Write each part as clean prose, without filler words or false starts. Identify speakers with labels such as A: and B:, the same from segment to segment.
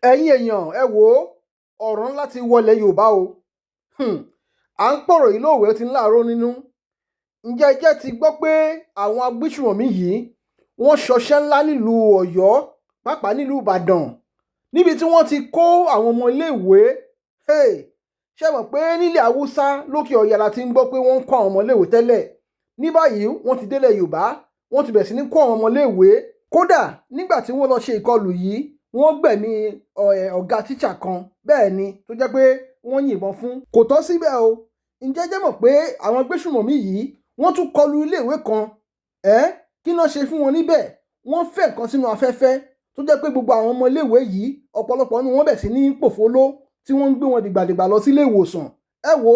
A: ẹ̀yin èèyàn ẹ wò ó ọ̀rọ̀ ńlá ti wọlé Yorùbá o. À ń pọ̀rọ̀ yìí lóòwe ó ti ń láàárọ̀ nínú. Ǹjẹ́ ẹ jẹ́ ti gbọ́ pé àwọn agbésùmọ̀mí yìí wọ́n ṣọṣẹ́ ńlá nílùú Ọ̀yọ́ pàápàá nílùú Ìbàdàn níbi tí wọ́n ti kó àwọn ọmọ iléèwé. Ṣé mọ̀ pé nílẹ̀ Haúsá lókè Ọ̀yà la ti ń gbọ́ pé wọ́n ń kó àwọn ọmọ iléèwé tẹ́lẹ̀. Ní báyìí wọ́n ti délẹ̀ Yorùbá wọ́n ti bẹ̀rẹ̀ sí ní kó àwọn ọmọ iléèwé. Kódà nígbà tí wọ́n lọ ṣe ìkọlù yìí wọ́n gbẹ̀mí ọ̀gá tíṣà kan bẹ́ẹ̀ ni tó jẹ́ pé wọ́n yìnbọn fún. Kò tọ́ síbẹ̀ o. Ǹjẹ́ jẹ́ mọ̀ pé àwọn agbésùmọ̀mí yìí wọ́n tún kọlu iléèwé kan. Kí náà ṣe fún wọn níbẹ̀? Wọ́n fẹ́ nǹkan sínú afẹ́fẹ́ tó jẹ́ pé gbogbo àwọn ọmọ iléèwé yìí ọ̀pọ̀lọpọ̀ nínú wọn bẹ̀ sí ní pòfóló tí wọ́n ń gbé wọn dìgbàdìgbà lọ sílé ìwòsàn. Ẹ wo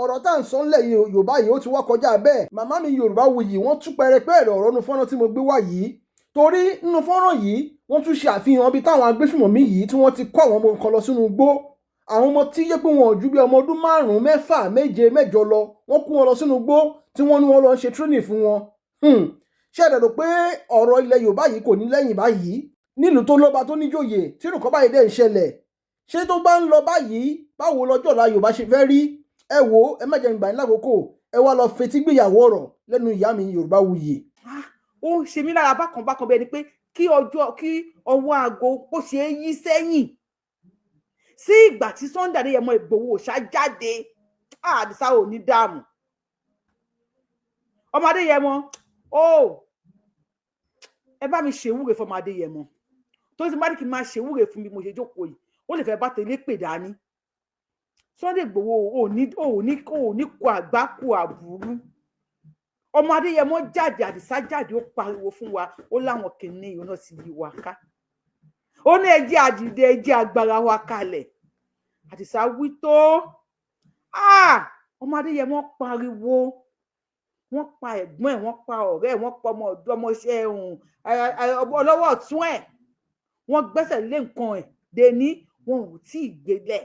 A: ọ̀rọ̀ tá à ń sọ ńlẹ̀ Yorùbá yìí ó ti wá kọjá bẹ́ẹ̀. Màmá mi Yorùbáwùyí wọ́n tú pẹrẹpẹrẹ ọ̀rọ̀ nu fọ́nrán tí mo gbé wá yìí. Torí nínú fọ́nrán yìí wọ́n tún ṣe àfihàn ibi táwọn agbésùmọ̀mí yìí tí wọ́n ti kó àwọn ọmọ kan lọ sínú igbó. Àwọn ọmọ tí yẹ pé wọn ò ju bí ọmọ ọdún 5, 6, 7, 8 lọ wọ́n kó wọn lọ sínú igbó tí wọ́n ní wọ́n lọ ń ṣe training fún wọn. Ṣé ẹ dẹ̀rọ pé ọ̀rọ̀ ilẹ̀ Yorùbá yìí kò ní lẹ́yìn báyìí nílùú tó lọ́ba tó níjòyè tí nǹkan báyìí dẹ̀ ń ṣẹlẹ̀? Ṣé tó bá ń lọ báyìí báwo lọ́jọ́ ọ̀la Yorùbá ṣe fẹ́ rí? Ẹ wò ẹ má jẹ́ n gbà yín lákòókò ẹ wá lọ fetí gbéyàwó ọ̀rọ̀ lẹ́nu ìyá mi Yorùbáwùyí.
B: Ó ń ṣe mí lára bákan bẹ́ẹ̀ ni pé kí ọwọ́ aago kó ṣe é yí sẹ́yìn sí ìgbà tí Sunday Adéyẹmọ Ìgbòho ṣá jáde. Àdìsá ò ní dààmú ọmọ Adéyẹmọ ẹ bá mi ṣèwúre fọmọ Adéyẹmọ tó ti bá ní kí n máa ṣèwúre fún bí mo ṣe jókòó yìí ó lè fẹ́ bá tẹ̀lé pè dání. Sunday Ìgbòho ò ní kó àgbákò àbúrú. Ọmọ Adéyẹmọ jáde Àdìsá jáde ó pariwo fún wa ó láwọn kìnìún yìí náà sì yí wa ká. Ó ní ẹ jẹ́ àdìde ẹ jẹ́ agbára wa kalẹ̀. Àdìsá wí tó ọmọ Adéyẹmọ pariwo wọ́n pa ẹ̀gbọ́n ẹ̀ wọ́n pa ọ̀rẹ́ ẹ̀ wọ́n pa ọmọ ọ̀dọ́ ọmọọṣẹ́ ọlọ́wọ́ ọ̀tún ẹ̀ wọ́n gbẹ́sẹ̀ lé nǹkan ẹ̀ dèní wọn ò tí ì gbélẹ̀.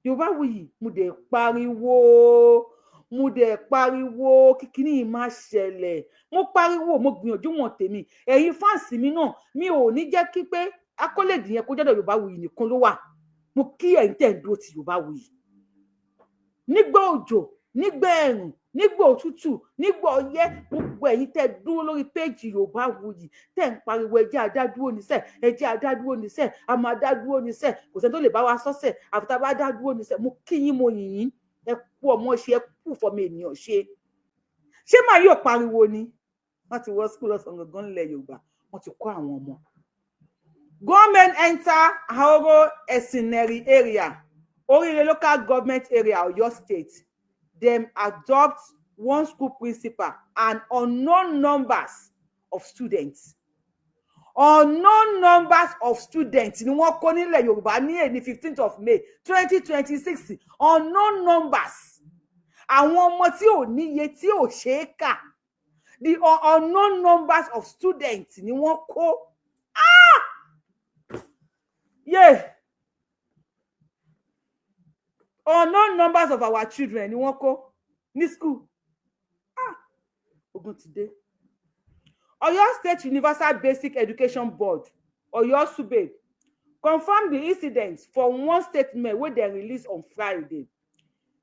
B: Yorùbáwùyí mo dẹ̀ pariwo kíkiní yìí má ṣẹlẹ̀. Mo pariwo mo gbìyànjú wọn tèmi. Ẹ̀yin fáǹsì mi náà mi ò ní jẹ́ kí pé akọ́lẹ̀dì yẹn kó jẹ́dọ̀ Yorùbáwùyí nìkan ló wà. Mo kí ẹ̀yin tẹ̀ ń dúró ti Yorùbáwùyí. Nígbà òjò nígbà ẹ̀rùn nígbà òtútù nígbà ọyẹ́ gbogbo ẹ̀yin tẹ́ dúró lórí péèjì Yorùbáwùyí tẹ́ ń pariwo ẹjẹ́ adádúró níṣẹ́ ẹjẹ́ adádúró níṣẹ́ a máa dádúró níṣẹ́ kò sẹ́ni tó lè bá wa sọ́sẹ̀ àfi tá a bá dádúró níṣẹ́. Mo kí yín mo yìn yín ẹ kú ọmọ ṣe ẹ kú fọmọ ènìyàn ṣe. Ṣé màá yóò pariwo ni? Wọ́n ti wọ skul ọ̀sán gangan nílẹ̀ Yorùbá wọ́n ti kọ́ àwọn ọmọ. Government enter Ahoro Esineri area Orire local government area Oyo State. Them adopt one school principal and unknown numbers of students. Unknown numbers of students ni wọ́n kó nílẹ̀ Yorùbá ní èní 15th of May 2026. Unknown numbers. Àwọn ọmọ tí ò níye tí ò ṣe é kà. The unknown numbers of students ni wọ́n kó. Unknown numbers of our children ni wọ́n kó ní school. Ogun ti dé. Oyo State Universal Basic Education Board, Oyo Sube, confirmed the incident from one statement wey dem release on Friday.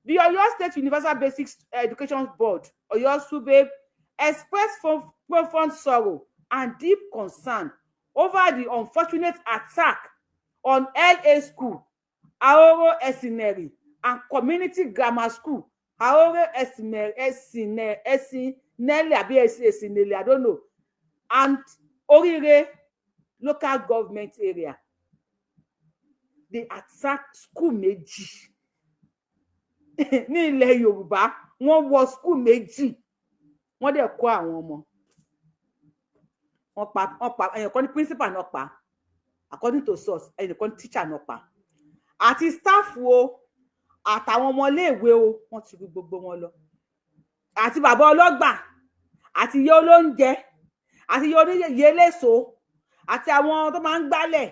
B: The Oyo State Universal Basic Education Board, Oyo Sube, expressed profound sorrow and deep concern over the unfortunate attack on LA School, Ahoro Esineri, and Community Grammar School, Ahoro Esineri, I don't know, and Orire local government area. They attacked school méjì ní ilẹ̀ Yorùbá. Wọ́n wọ school méjì wọ́n dẹ̀ kó àwọn ọmọ. Wọ́n pa ẹnìkan ní principal náà pa according to source ẹnìkan ní teacher náà pa àti staff wo àtàwọn ọmọ iléèwé o wọ́n ti rí gbogbo wọn lọ àti bàbá ọlọ́gbà àti iye olóúnjẹ àti iye eléso àti àwọn tó máa ń gbálẹ̀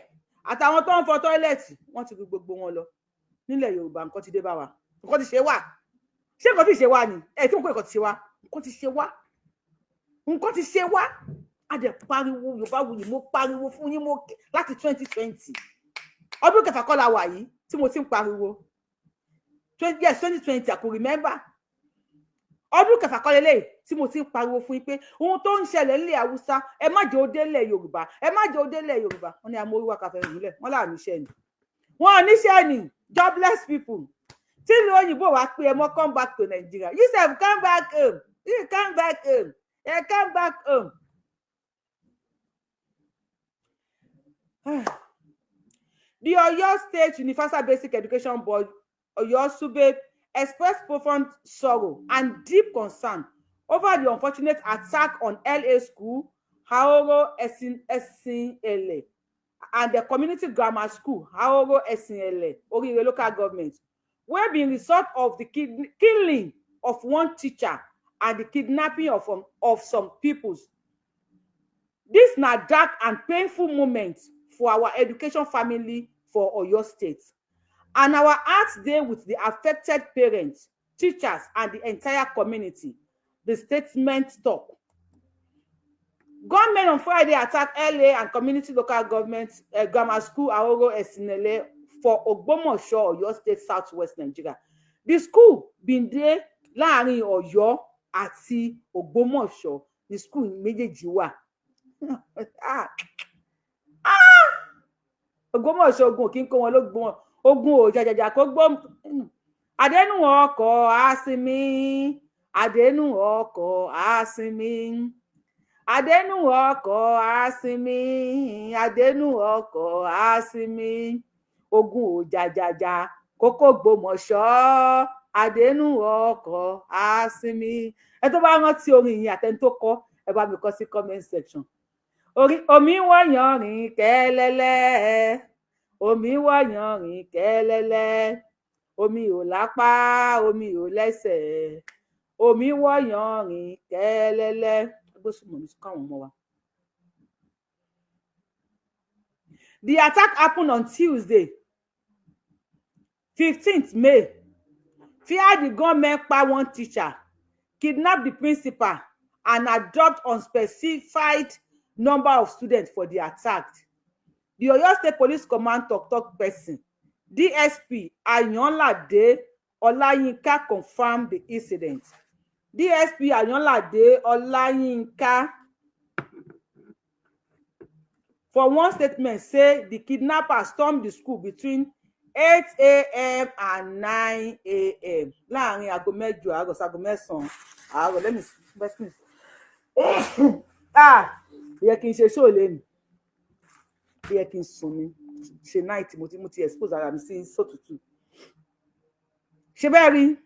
B: àtàwọn tó ń fọ tọ́ílẹ̀tì wọ́n ti rí gbogbo wọn lọ. Nílẹ̀ Yorùbá nǹkan ti dé bá wa. Nǹkan ti ṣe wá. Ṣé nǹkan ti ṣe wá ni? Tí mo kọ́ nǹkan ti ṣe wá. Nǹkan ti ṣe wá. Nǹkan ti ṣe wá. a dẹ̀ pariwo Yorùbáwùyí, mo pariwo fún yín láti 2020 ọdún kẹfà kọ́ la wà yìí tí mo ti ń pariwo 2020 I could remember ọdún kẹfà kọ́ lélẹ́yìí tí mo ti ń pariwo fún yín pé ohun tó ń ṣẹlẹ̀ nílẹ̀ Haúsá ẹ má jẹ́ ó délẹ̀ Yorùbá, ẹ má jẹ́ ó délẹ̀ Yorùbá. Wọ́n ní amóríwá kàfẹ́ ìrìnlẹ̀ wọ́n là níṣẹ́ ni, wọ́n níṣẹ́ ni, jobless people. Tí ìlú òyìnbó wá pé ẹ mọ́ come back to Nigeria, you sef come back home, you come back home, ẹ come back home. The Oyo State Universal Basic Education Board, Oyo Sube, expressed profound sorrow and deep concern over the unfortunate attack on LA School, Haoro Esin-Ele, and the community grammar school, Haoro Esin-Ele, Orire local government, where being result of the killing of one teacher and the kidnapping of some peoples. This na dark and painful moment for our education family for Oyo State. And our hearts dey with the affected parents, teachers, and the entire community, the statement talk. Gunmen on Friday attacked LA and community local government grammar school Haoro Esin-Ele for Ogbomoso, Oyo State, Southwest Nigeria. The school been there láàrin Ọ̀yọ́ àti Ògbómọ̀ṣọ́, the school méjèèjì wà. Ògbómọ̀ṣọ́ ogun kí n kó wọn lógun ogun ò jàjàjà kó gbọ́ àdénú ọkọ̀ àsinmi, àdénú ọkọ̀ àsinmi, àdénú ọkọ̀ àsinmi, àdénú ọkọ̀ àsinmi, ogun ò jàjàjà kókó Ògbómọ̀ṣọ́, àdénú ọkọ̀ àsinmi. Ẹ tó bá rántí orin yìí àtẹni tó kọ ẹ bá mi kọ sí comment section. Omi wọ̀nyàn rìn kẹ́lẹ́lẹ́, omi wọ̀nyàn rìn kẹ́lẹ́lẹ́, omi ò lápá, omi ò lẹ́sẹ̀, omi wọ̀nyàn rìn kẹ́lẹ́lẹ́. The attack happened on Tuesday, 15th May. Fear the gunmen kpa one teacher, kidnap the principal, and adopt unspecified number of students for the attack. The Oyo State Police Command talk person, DSP Ayanlade Olayinka, confirmed the incident. DSP Ayanlade Olayinka, for one statement, say the kidnappers stormed the school between 8 a.m. and 9 a.m. Láàrin aago mẹ́jọ àárọ̀ sí aago mẹ́sàn-án àárọ̀. Let me see. Yẹ kí n ṣe show lẹ́nu. Yẹ kí n sùn mi. Ṣe night mo ti expose ara mi sí sótútù. Ṣé bẹ́ẹ̀ rí?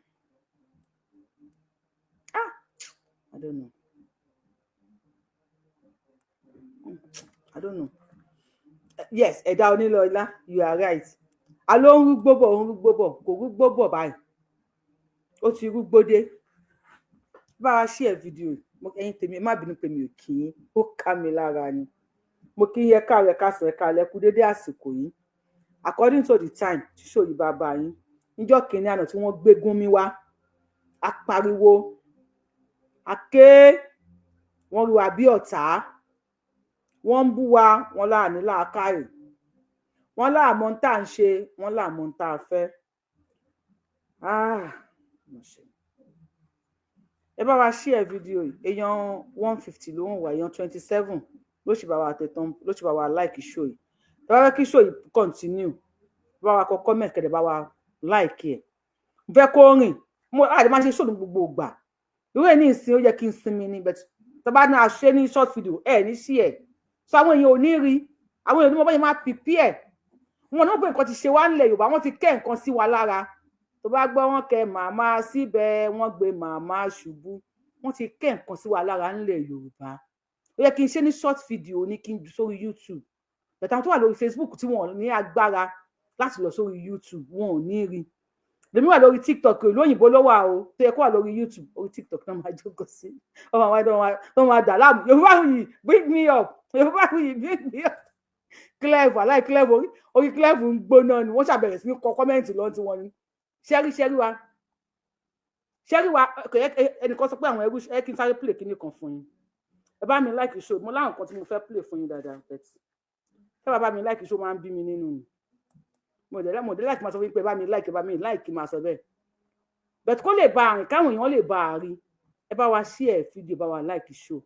B: I don't know. Yes, ẹ̀dá onílọ́lá, you are right. A ló ń rúgbó bọ̀, kò rúgbó bọ̀ báyìí. Ó ti rúgbó dé. Bá a share video, ẹ̀yin tèmi má bínú pé mi ò kí yín, ó ká mi lára ni. Mo kí yẹ ká rẹ ká sọ ẹ̀ka lẹ́kú dédé àsìkò yìí. According to the time tí show yìí bá bá yín, níjọ́ kìíní àná tí wọ́n gbé Gúnmi wá, a pariwo, a ké, wọ́n rí wa bí ọ̀tá, wọ́n ń bú wa, wọ́n láàní làákàyè, wọ́n láàmọ́ ń tà ń ṣe, wọ́n láàmọ́ ń tà fẹ́. Ẹ bá wa share video yìí, èèyàn 150 ló ń wà, èèyàn 27 ló ṣì bá wa tẹ̀tàn, ló ṣì bá wa like show yìí. Ẹ bá fẹ́ kí show yìí continue, bá wa kọ comment kẹ̀dẹ̀ bá wa like ẹ̀. Mo fẹ́ kó rìn, àdè máa ṣe show ní gbogbo ìgbà. Irú ẹ̀ ní ìsìn ó yẹ kí n sinmi ní, but tó bá náà ṣe ní short video ní sí ẹ̀. So àwọn èèyàn ò ní rí, àwọn èèyàn ní mo bá yẹn máa prepare. Wọn náà pé nǹkan ti ṣe wá nílẹ̀ Yorùbá, wọ́n ti kẹ́ nǹkan sí wa lára. Tó bá gbọ́ wọn kẹ́ màmá síbẹ̀, wọ́n gbé màmá ṣubú. Wọ́n ti kẹ́ nǹkan sí wa lára nílẹ̀ Yorùbá. Ó yẹ kí n ṣe ní short video ní kí n jù sórí YouTube. Bẹ̀tà tó wà lórí Facebook tí wọ́n ní agbára láti lọ sórí YouTube, wọn ò ní rí. Lèmi wà lórí TikTok, ìlú òyìnbó ló wà o, tó yẹ kó wà lórí YouTube, orí TikTok náà máa jókòó sí. Wọ́n máa dà láàmú. Yorùbáwùyí, bring me up. Yorùbáwùyí, bring me up. Clever, like clever. Orí clever ń gbóná ni wọ́n ṣàbẹ̀rẹ̀ sí ní kọ kọ́mẹ́ǹtì lọ́n tí wọ́n ní. Ṣẹ́rí wa ẹnìkan sọ pé àwọn ẹrú kí n sáré play kíní kan fún yín. ẹ bá mi like show mo láwọn nǹkan tí mo fẹ́ play fún yín dáadáa but tẹ́ bá mi like show máa ń bí mi nínú ni mo dé like máa sọ wípé ẹ bá mi like máa sọ bẹ́ẹ̀ but kó lè bá àrìn káwọn èèyàn lè bá a rí ẹ bá wa share fídíò bá wa like show.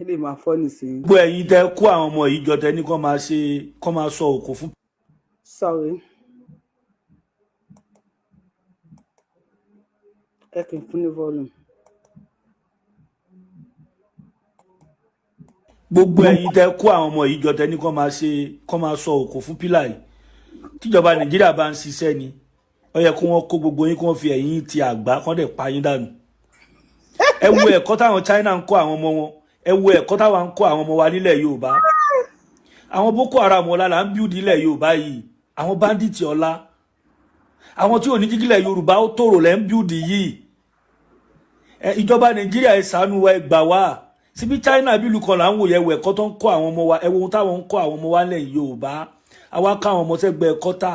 B: ẹ lè máa fọ́ nísìnyí.
C: gbogbo ẹ̀yin tẹ́ kó àwọn ọmọ yìí jọ tẹ́ ní kó máa sọ òkò fún.
B: sorry ẹ kì í fún ní volume.
C: gbogbo ẹ̀yin tẹ́ kó àwọn ọmọ yìí jọ tẹ́ ní kó máa sọ òkò fún pílà yìí tíjọba nàìjíríà bá ń ṣiṣẹ́ ni ó yẹ kó wọ́n kó gbogbo yín kó wọ́n fi ẹ̀yìn ti àgbá kó dẹ̀ pa yín dànù. ẹ wo ẹ̀kọ́ táwọn China ń kọ́ àwọn ọmọ wọn ẹ wo ẹ̀kọ́ táwọn ń kọ́ àwọn ọmọ wa nílẹ̀ Yorùbá àwọn Boko Haram ọ̀la là ń bíúdì ilẹ̀ Yorùbá yìí àwọn bandits ọ̀la àwọn tí ò ní jígílẹ̀ Yorùbá ó tòrò lẹ́ ń bíúdì yìí ìjọba nàìjíríà ẹ ṣàánú wa ẹ gbà wá síbi China bí ìlú kan là ń wòye ẹwọ ẹ̀kọ́ tó ń kọ́ àwọn ọmọ wa ẹ wo ohun táwọn ń kọ́ àwọn ọmọ wa nílẹ̀ Yorùbá àwa ká àwọn ọmọ sẹ́gbẹ́ ẹ̀kọ́ tà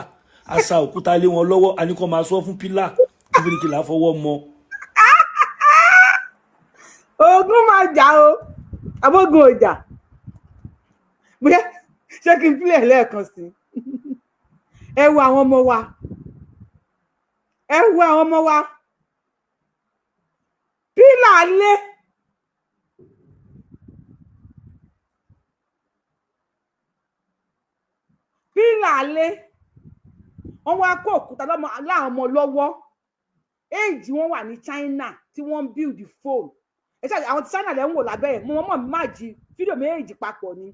C: àṣà òkúta lé wọn lọ́wọ́ àníkọ́ máa sọ fún pílà kí fìdíkìlà fọwọ́ mọ́.
B: ogun máa jà o abógun ọjà bóyá ṣé kí n pílẹ̀ lẹ́ẹ̀kan sí ẹ wo àwọn ọmọ wa pílà lé wọ́n wá kó òkúta láwọn ọmọ lọ́wọ́ éèjì wọn wà ní China tí wọ́n ń build phone àwọn tí China lẹ́ ń wò lábẹ́ ẹ̀ mo mọ̀ má jí fídíò méjì papọ̀ ni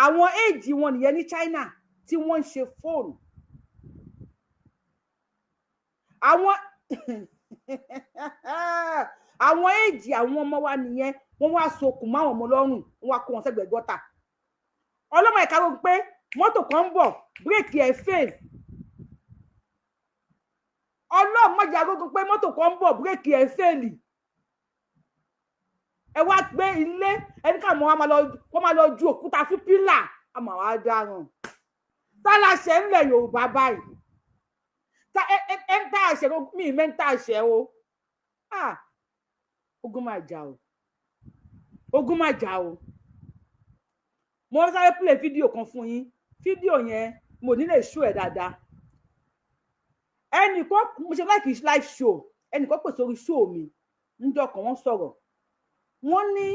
B: àwọn éèjì wọn nìyẹn ní China tí wọ́n ń ṣe fóònù àwọn éèjì àwọn ọmọ wa nìyẹn wọ́n wá sokùn máwọn ọmọ lọ́rùn wọ́n wá kó wọn sẹ́gbẹ̀ẹ́ gọ́tà ọlọ́mọ ìka ló ń pé mọ́tò kan ń bọ̀ bírèkì ẹ̀ fail ọlọ́mọdé agogo pé mọ́tò kan ń bọ̀ bírèkì ẹ̀ fẹ́ẹ̀lì ẹ wá gbé ilé ẹni ká mọ wọn máa lọ ju òkúta fún pílà àmọ́ wá dáràn tálàṣẹ ńlẹ̀ Yorùbá báyìí ẹ ń tá àṣẹ mi ìmẹ́ ń tá àṣẹ o ogun máa jà o mo sáré play fídíò kan fún yín fídíò yẹn mo ní lè show ẹ dáadáa ẹnìkan mo ṣe like live show ẹnìkan pè sórí show mi níjọ́ kan wọ́n sọ̀rọ̀ wọ́n ní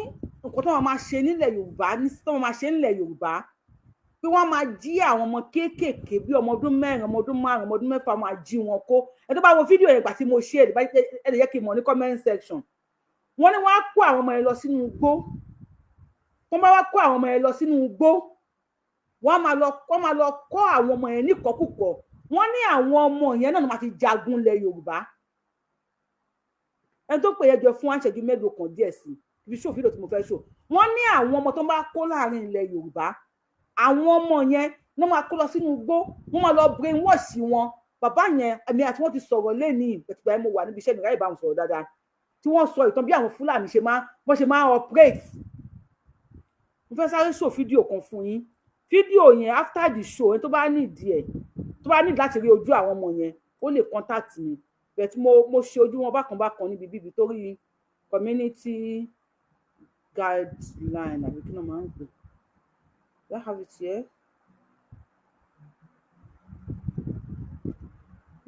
B: nǹkan tó máa ṣe nílẹ̀ Yorùbá pé wọ́n máa jí àwọn ọmọ kéékèèké bí ọmọ ọdún 4 ọmọ ọdún 5 ọmọ ọdún 6 máa jí wọn kó ẹ tó bá wo fídíò yẹn gbà tí mo ṣe ẹ lè jẹ́ kí n mọ̀ ní comment section wọ́n ní wọ́n á kó àwọn ọmọ yẹn lọ sínú igbó wọ́n bá wá kó àwọn ọmọ yẹn lọ sínú igbó wọ́n máa lọ kọ́ àwọn ọmọ yẹn níkọ̀kúkọ̀ wọ́n ní àwọn ọmọ yẹn náà máa ti jagun lẹ̀ Yorùbá ẹni tó pè é jọ fún àṣẹjú mélòó kan díẹ̀ sí ibi ṣó fídíò tí mo fẹ́ ṣó wọ́n ní àwọn ọmọ tó bá kó láàrin ilẹ̀ Yorùbá àwọn ọmọ yẹn ní wọ́n máa kó lọ sínú igbó wọ́n máa lọ brainwash wọn bàbá yẹn ẹ̀mí àti wọ́n ti sọ̀rọ̀ lẹ́nìí ìgbà yẹn mo wà níbi iṣẹ́ mi ráyè bá wọn sọ̀rọ̀ dáadáa tí wọ́n sọ ìtàn bí àwọn Fúlàní ṣe máa operate mo fẹ́ sáré ṣó fídíò kan fún yín fídíò yẹn after the show ẹni tó bá nídìí láti rí ojú àwọn ọmọ yẹn ó lè contact mi but mo ṣe ojú wọn bákan níbi bíbi torí community guideline àbí kí ló máa ń gbé do I have it here?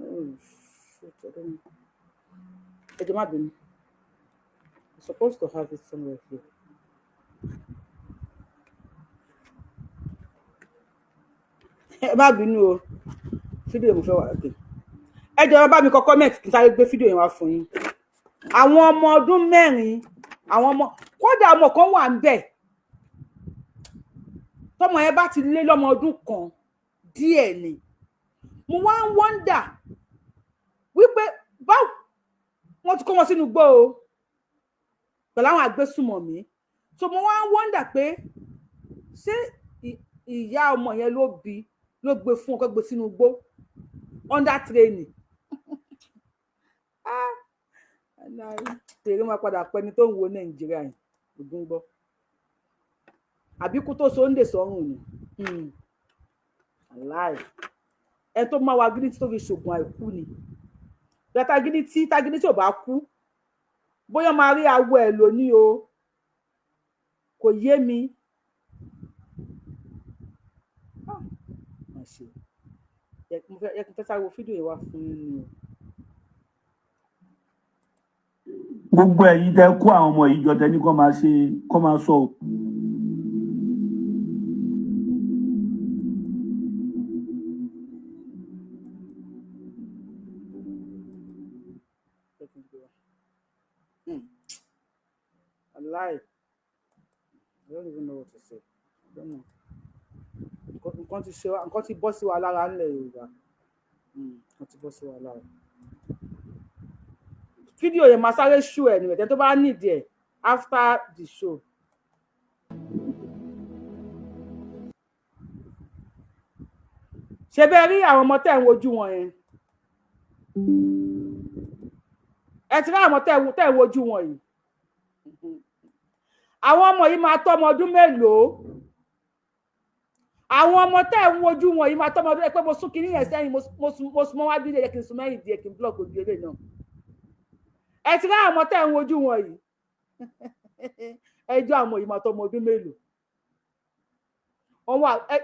B: Oh shit, I don't know. Ẹ jọ̀ọ́ má bínú. I'm supposed to have it somewhere here. Ẹ má bínú o fídíò mo fẹ́ wà okay. Ẹ jọ̀ọ́ bá mi kọ comment kí n sáré gbé fídíò yẹn wá fún yín. Àwọn ọmọ ọdún 4 àwọn ọmọ kódà ọmọ kan wà ń bẹ̀ tọmọ yẹn bá ti lé lọ́mọ ọdún kan díẹ̀ ni mo wá ń wonder wípé báwo wọ́n ti kó wọn sínú igbó o pẹ̀lú àwọn Agbesumomi so mo wá ń wonder pé ṣé ìyá ọmọ yẹn ló gbé fún ọkọ gbé sínú igbó under training tèrè máa padà pẹ́ni tó ń wo Nàìjíríà yìí ògùn gbọ́ àbíkú tó Sunday sọ́run ni aláì ẹ tó máa wá gidi tó fi ṣògùn àìkú ni bẹ́ẹ̀ tágídí tí ò bá kú bóyá máa rí awọ ẹ̀ lóní o kò yé mi. Yẹ kí n fẹ́ sáré wo fídíò yẹn wá fún yín ni o.
C: gbogbo ẹ̀yin tẹ́ kó àwọn ọmọ yìí jọ tẹ́ ní kó máa sọ
B: Alive. I don't even know what to say. I don't know. Nǹkan ti bọ́ sí wa lára ńlẹ̀ Yorùbá. Nǹkan ti bọ́ sí wa lára. Fídíò yẹn máa sáré ṣú ẹ̀ nìyẹn tó bá nídìí ẹ̀ after the show. Ṣé bẹ́ẹ̀ rí àwọn ọmọ tẹ́ ń wojú wọn yẹn? Ẹ ti rí àwọn ọmọ tẹ́ ń wojú wọn yìí. Àwọn ọmọ yìí máa tọ́ ọmọ ọdún mélòó? Àwọn ọmọ tẹ́ ń wojú wọn yìí máa tọ́ ọmọ ọdún pé mo sún kinní yẹn sẹ́yìn mo sún mọ́ wájú ilé kí n sún mẹ́yìn díẹ̀ kí n block ojú ilé náà. Ẹ ti rí àwọn ọmọ tẹ́ ń wojú wọn yìí. Ẹjọ́ àwọn yìí máa tọ́ ọmọ ọdún mélòó?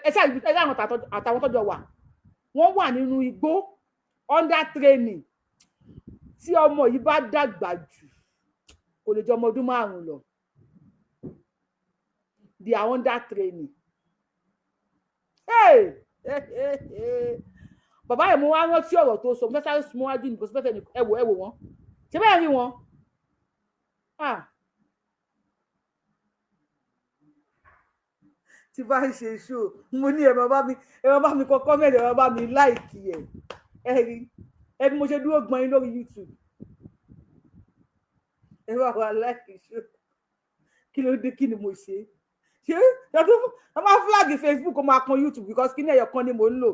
B: Ẹ ṣáà ẹ rí àwọn àtàwọn tọ́jọ́ wà. Wọ́n wà nínú igbó under training. Tí ọmọ yìí bá dàgbà jù kò lè jọ ọmọ ọdún 5 lọ. They are under training. Bàbá yẹn mo wá rántí ọ̀rọ̀ tó sọ mo fẹ́ sáré sún mọ́wájú ní kò sí fẹ́fẹ́ ní ẹ wò wọ́n ṣé bẹ́ẹ̀ rí wọn. Tí bá ń ṣe ṣó mo ní ẹ máa bá mi kọ kọ́mẹ̀ntì ẹ máa bá mi láìkì ẹ bí mo ṣe dúró gbọ́n yín lórí YouTube ẹ bá wà láìkì ṣó kí ló dé kí ni mo ṣe wọ́n máa flag Facebook kó máa kan YouTube because kí ni ẹ̀yọ̀kan ni mò ń lò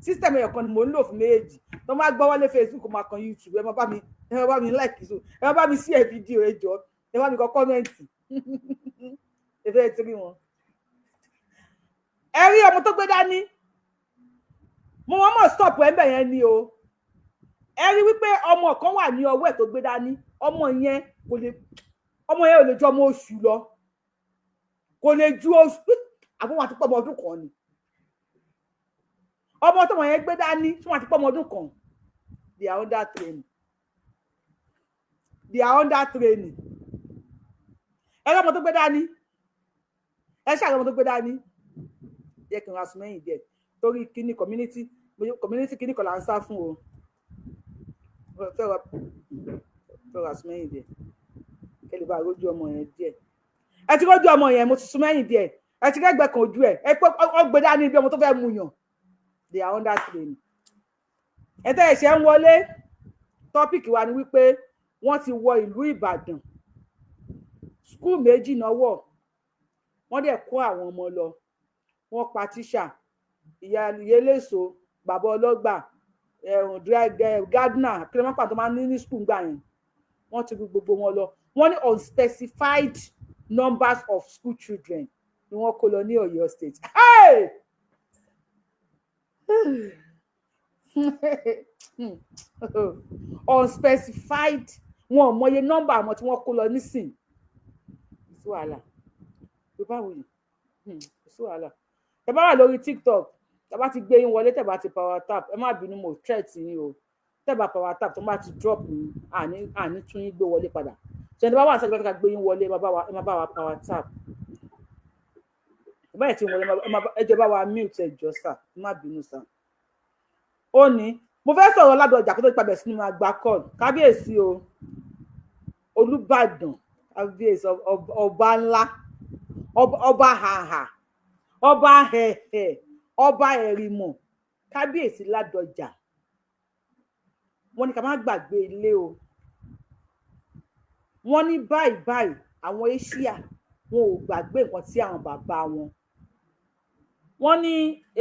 B: system ẹ̀yọ̀kan ni mò ń lò fún méjèèjì tó máa gbọ́ wọlé Facebook kó máa kan YouTube ẹ máa bá mi like so ẹ máa bá mi share fídíò ẹ jọ ẹ bá mi kọ kọ́mẹ̀ntì ẹ fẹ́ ti rí wọn. Ẹ rí ọmọ tó gbé dání mo mọ̀ stop ẹ̀ ń bẹ̀ yẹn ni o ẹ rí wípé ọmọ kan wà ní ọwọ́ ẹ̀ tó gbé dání ọmọ yẹn ò lè ju ọmọ oṣù lọ kò lè ju oṣù àbọ̀ wọn àti pọ̀ ọmọ ọdún kan ni ọmọ tó wọn yẹn gbé dání tí wọn àti pọ̀ ọmọ ọdún kan they are under training ẹ rí ọmọ tó gbé dání ẹ ṣàlọ́ ọmọ tó gbé dání yẹ kí n ra sùnmẹ́yìn díẹ̀ torí kíní community kíní kan là ń sá fún o fẹ́ ra sùnmẹ́yìn díẹ̀ kẹ́ lè bá rójú ọmọ yẹn díẹ̀ ẹ ti rójú ọmọ yẹn mo ti sùnmẹ́yìn díẹ̀ ẹ ti rẹ́gbẹ́ kan ojú ẹ pé ọgbẹ́ dání bí ọmọ tó fẹ́ mu yàn they are under training. ẹ tẹ́ ẹ̀ṣẹ̀ ń wọlé tọ́pìkì wa ni wípé wọ́n ti wọ ìlú Ìbàdàn skul méjì náà wọ̀ wọ́n dẹ̀ kó àwọn ọmọ lọ wọ́n pa tíṣà ìyá eléso bàbá ọlọ́gbà gardener kí ló máa pàtó máa ní skul gbà yẹn wọ́n ti gbogbo wọn lọ wọ́n ní unspecified numbers of school children ni wọ́n kó lọ ní Ọ̀yọ́ state. Unspecified wọn ò mọye nọ́mbà àwọn tí wọ́n kó lọ nísìn sí wàhálà tó bá wòye sí wàhálà ẹ bá wà lórí TikTok ẹ bá ti gbé yín wọlé tẹ́ bá ti power tap ẹ má bínú mo threat yín o tẹ́ bá power tap tó bá ti drop yín àní tún yín gbé wọlé padà ṣe ẹni bá wà sẹ́gbẹ́ ká gbé yín wọlé ẹ má bá wa power tap ẹ bá yẹ ti wọlé ẹ jẹ́ bá wa mute ẹ jọ sà ẹ má bínú sà. Ó ní mo fẹ́ sọ̀rọ̀ Ládọjà kó tó padà sí nínú àgbà call kábíyèsí o Olúbàdàn kábíyèsí ọba ńlá ọba hàhà ọba hẹ̀hẹ̀ ọba ẹ̀rìmọ̀ kábíyèsí Ládọjà wọ́n ní ká má gbàgbé ilé o wọ́n ní báyìí àwọn Asia wọn ò gbàgbé nǹkan tí àwọn bàbá wọn wọ́n ní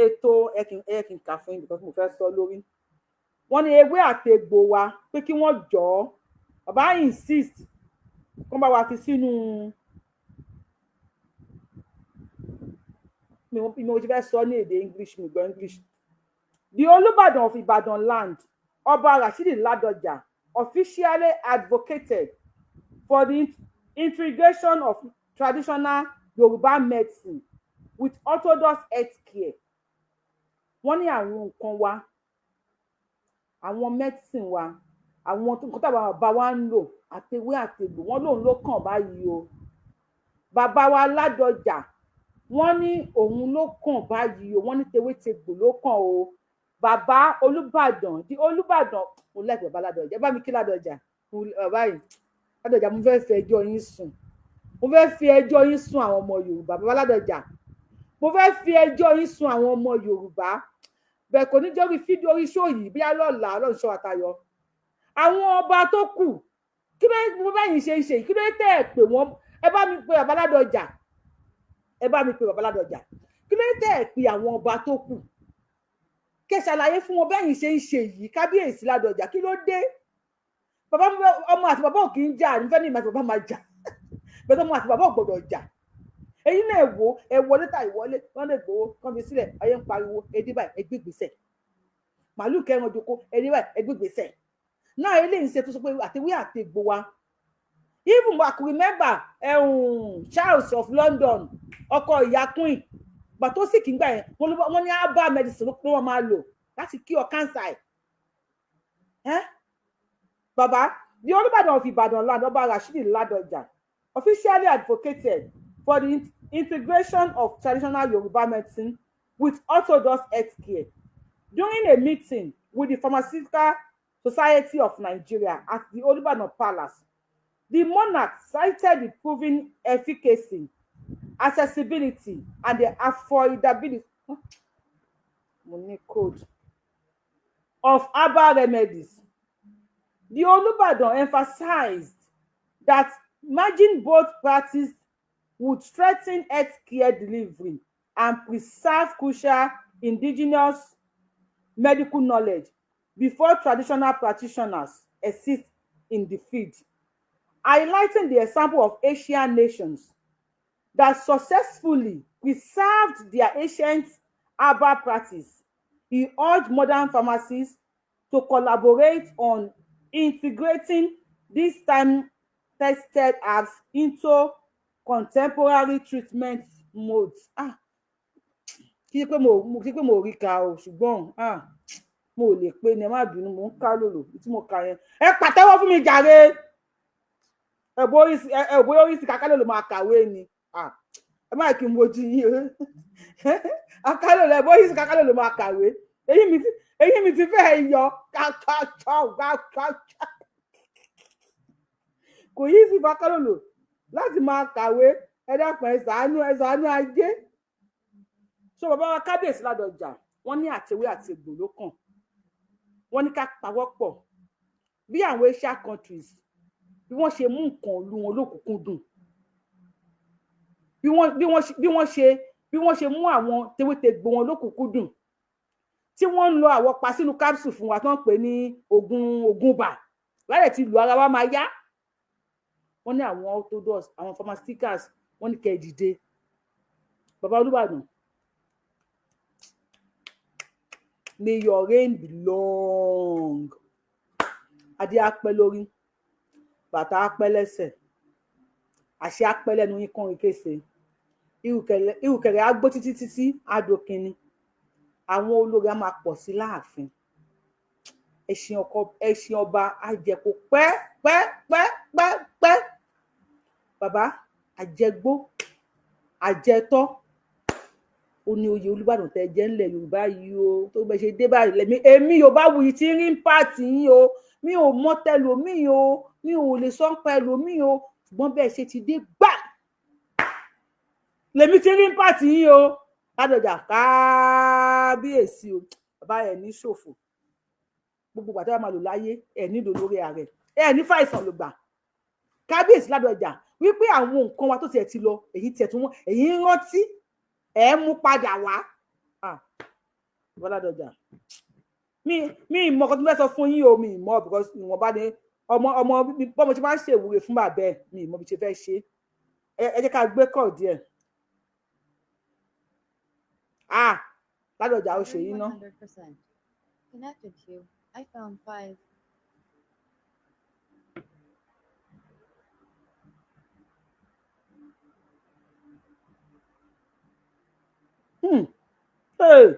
B: ètò ẹ̀kìn kà fún ìdíkan tí mo fẹ́ sọ lórí wọ́n ní ewé àtegbò wa pé kí wọ́n jọ̀ọ́ bàbá insist kó bá wa fi sínú mi mo ti fẹ́ sọ ní èdè English mi gbọ́ English The Olubadan of Ibadan land, Oba Rashidi Ladoja, officially advocated for the integration of traditional Yoruba medicine with orthodox healthcare. Wọ́n ní àwọn nǹkan wa, àwọn medicine wa, àwọn nǹkan táwọn bàbá wa ń lò àtewé àtegbò, wọ́n lòun ló kàn báyìí o. Bàbá wa Ládọjà, wọ́n ní òun ló kàn báyìí o, wọ́n ní tewétegbò ló kàn o. Bàbá Olúbàdàn, di Olúbàdàn, mo lẹ́gbẹ̀ẹ́ bàbá Ládọjà, ẹ bá mi kí Ládọjà, bàbá yìí, Ládọjà mo fẹ́ fi ẹjọ́ yín sùn, mo fẹ́ fi ẹjọ́ yín sùn àwọn ọmọ Yorùbá, bàbá Ládọjà, mo fẹ́ fi ẹjọ́ yín sùn àwọn ọmọ Yorùbá, bẹ́ẹ̀ kò ní jẹ́ orí fídíò orí ṣó yìí bí alọ́la Ọlọ́run ṣọ́ àtayọ. Àwọn ọba tó kù, kí ló mo bẹ́yìn ṣe ń ṣe, kí ló tẹ́ ẹ̀ pè wọ́n, ẹ bá mi pe bàbá Ládọjà, ẹ bá mi pe bàbá Ládọjà, kí ló tẹ́ ẹ̀ pè àwọn ọba tó kù, kẹ́ ṣàlàyé fún wọn bẹ́yìn ṣe ń ṣe yìí, kábíyèsí Ládọjà, kí ló dé? Bàbá ọmọ àti bàbá ò kì í jà, nífẹ̀ẹ́ ní ìmọ̀ àti bàbá máa jà, bẹ́ẹ̀ ọmọ àti bàbá ò gbọdọ̀ jà. Èyí náà ẹ wọlé tà ìwọlé, wọ́n lè gbowó kán fi sílẹ̀, ayé ń pariwo, ẹdí báyìí ẹgbẹ́ gbèsè, màálù kẹrin ojoko, ẹdí báyìí ẹgbẹ́ gbèsè. Náà eléyìí ṣe tó sọ pé àtewé àtegbò wa. Even I could remember Charles of London, ọkọ ìyá Queen, gbà tó sì kí n gbà yẹn, wọ́n ní herbal medicine ló wọ́n máa lò láti cure cancer. Baba, the Olubadan of Ibadan land, Oba Rashidi Ladoja, officially advocated for the integration of traditional Yoruba medicine with orthodox healthcare. During a meeting with the Pharmaceutical Society of Nigeria at the Olubadan Palace, the monarch cited the proven efficacy, accessibility, and the affordability of herbal remedies. The Olubadan emphasized that merging both practices would strengthen healthcare delivery and preserve crucial indigenous medical knowledge before traditional practitioners assist in the field. Highlighting the example of Asian nations that successfully preserved their ancient herbal practice, he urged modern pharmacists to collaborate on integrating these time-tested herbs into contemporary treatment modes. Kí pé mo rí ka o, ṣùgbọ́n mo lè pé ní ẹ má bínú, mo ń ká lòlò tí mo kà yẹn. Ẹ pàtẹ́wọ́ fún mi jàre. Bóyá orí sí kaká lòlò máa kàwé ni. Ẹ má kí n mojú yín o. Akálòlò bóyá orí sí kaká lòlò máa kàwé. Èyí mi ti fẹ́ yọ kò yí sí Akálòlò láti máa kàwé. Ẹ dákun ẹ ṣàánú ajé. So bàbá wa kábíyèsí Ládọjà, wọ́n ní àtewé àtegbò ló kàn, wọ́n ní ká pawọ́pọ̀ bí àwọn Asian countries bí wọ́n ṣe mú nǹkan ìlú wọn lókùnkúndùn, bí wọ́n ṣe mú àwọn tewétegbò wọn lókùnkúndùn, tí wọ́n ń lo àwọ̀ pa sínú capsule fún wa tó ń pè ní ogun bà láyé tí ìlú ara wa máa yá. Wọ́n ní àwọn orthodox, àwọn pharmaceuticals, wọ́n ní kẹ́ dìde. Bàbá Olúbàdàn, may your reign be long. Adé apẹ́ lórí, bàtà apẹ́ lẹ́sẹ̀, àṣẹ apẹ́ lẹ́nu yín kan ìkése, ìrùkẹ̀rẹ̀ agbó títí adókinni, àwọn olórí á máa pọ̀ sí láàfin, ẹṣin ọba àjẹkù pẹ́. Bàbá àjẹgbó àjẹtọ́ ó ní oyè Olúbàdàn tẹ́ jẹ́ ńlẹ̀ Yorùbá yìí o, tó bẹ ṣe dé báyìí èmi Yorùbá wuyì tí rí ń pàtì yín o, mi ò mọ tẹlòmíì o, mi ò lè sọ pé ẹlòmíì o, ṣùgbọ́n bẹ́ẹ̀ ṣe ti dé gbà lèmi tí rí ń pàtì yín o. Ládọjà kábíyèsí o, bàbá ẹ̀ ní ṣòfò, gbogbo ìgbà tó bá máa lò láyé ẹ̀ nílò lórí ààrẹ, ẹ̀ ní fàìsàn ló gbà. Kábíyèsí Ládọjà wípé àwọn nǹkan wa tó tiẹ̀ ti lọ, èyí tiẹ̀ tún wọ́n, èyí ń rántí ẹ̀ mú padà wá. Bàbá Ládọjà, mi ìmọ̀ kan tó fẹ́ sọ fún yín o, mi ìmọ̀ because ìwọ̀nba ni ọmọ bọ́mọ tí máa ń ṣèwúre fún bàbá ẹ̀, mi ìmọ̀ bí ṣe fẹ́ ṣe. Ẹ jẹ́ ká gbé kọ̀ díẹ̀. Ládọjà ó ṣe yín ná.
D: connected to. I found 5.
B: Hey.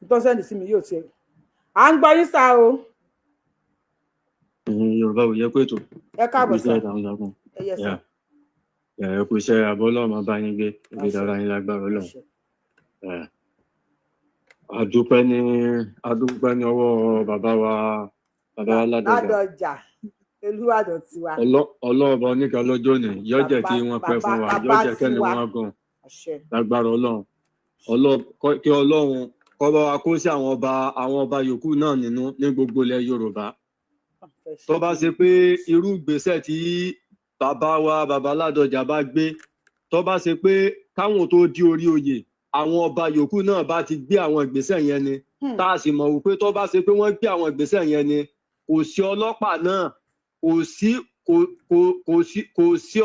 B: Don't send sí mi yóò tiẹ̀. À ń gbọ́ yín sá o.
E: Yorùbá ò yẹ pé tó.
B: Ẹ káàbọ̀ sá.
E: Ẹ yẹ sá. Ẹ kò ṣe àbọ̀ Ọlọ́run máa bá yín gbé. Ibi dára yín lágbára Ọlọ́run. Adúpẹ́ ní ọwọ́ bàbá wa
B: Ládọjà. Olúwàdàn tiwa.
E: Ọlọ́ọ̀bọ oníkan lọ́jọ́ ni yóò jẹ́ kí wọ́n pẹ́ fún wa, yóò jẹ́ kẹ́ni wọn gùn. Lágbára Ọlọ́run. Kí Ọlọ́run kó bá wa kó sí àwọn ọba yòókù náà nínú ní gbogbo ilẹ̀ Yorùbá. Tó bá ṣe pé irú ìgbésẹ̀ tí bàbá Ládọjà bá gbé, tó bá ṣe pé káwọn tó di orí oyè àwọn ọba yòókù náà bá ti gbé àwọn ìgbésẹ̀ yẹn ni, tá a sì mọ̀ wípé tó bá ṣe pé wọ́n gbé àwọn ìgbésẹ̀ yẹn ni, kò sí ọlọ́pàá náà, kò sí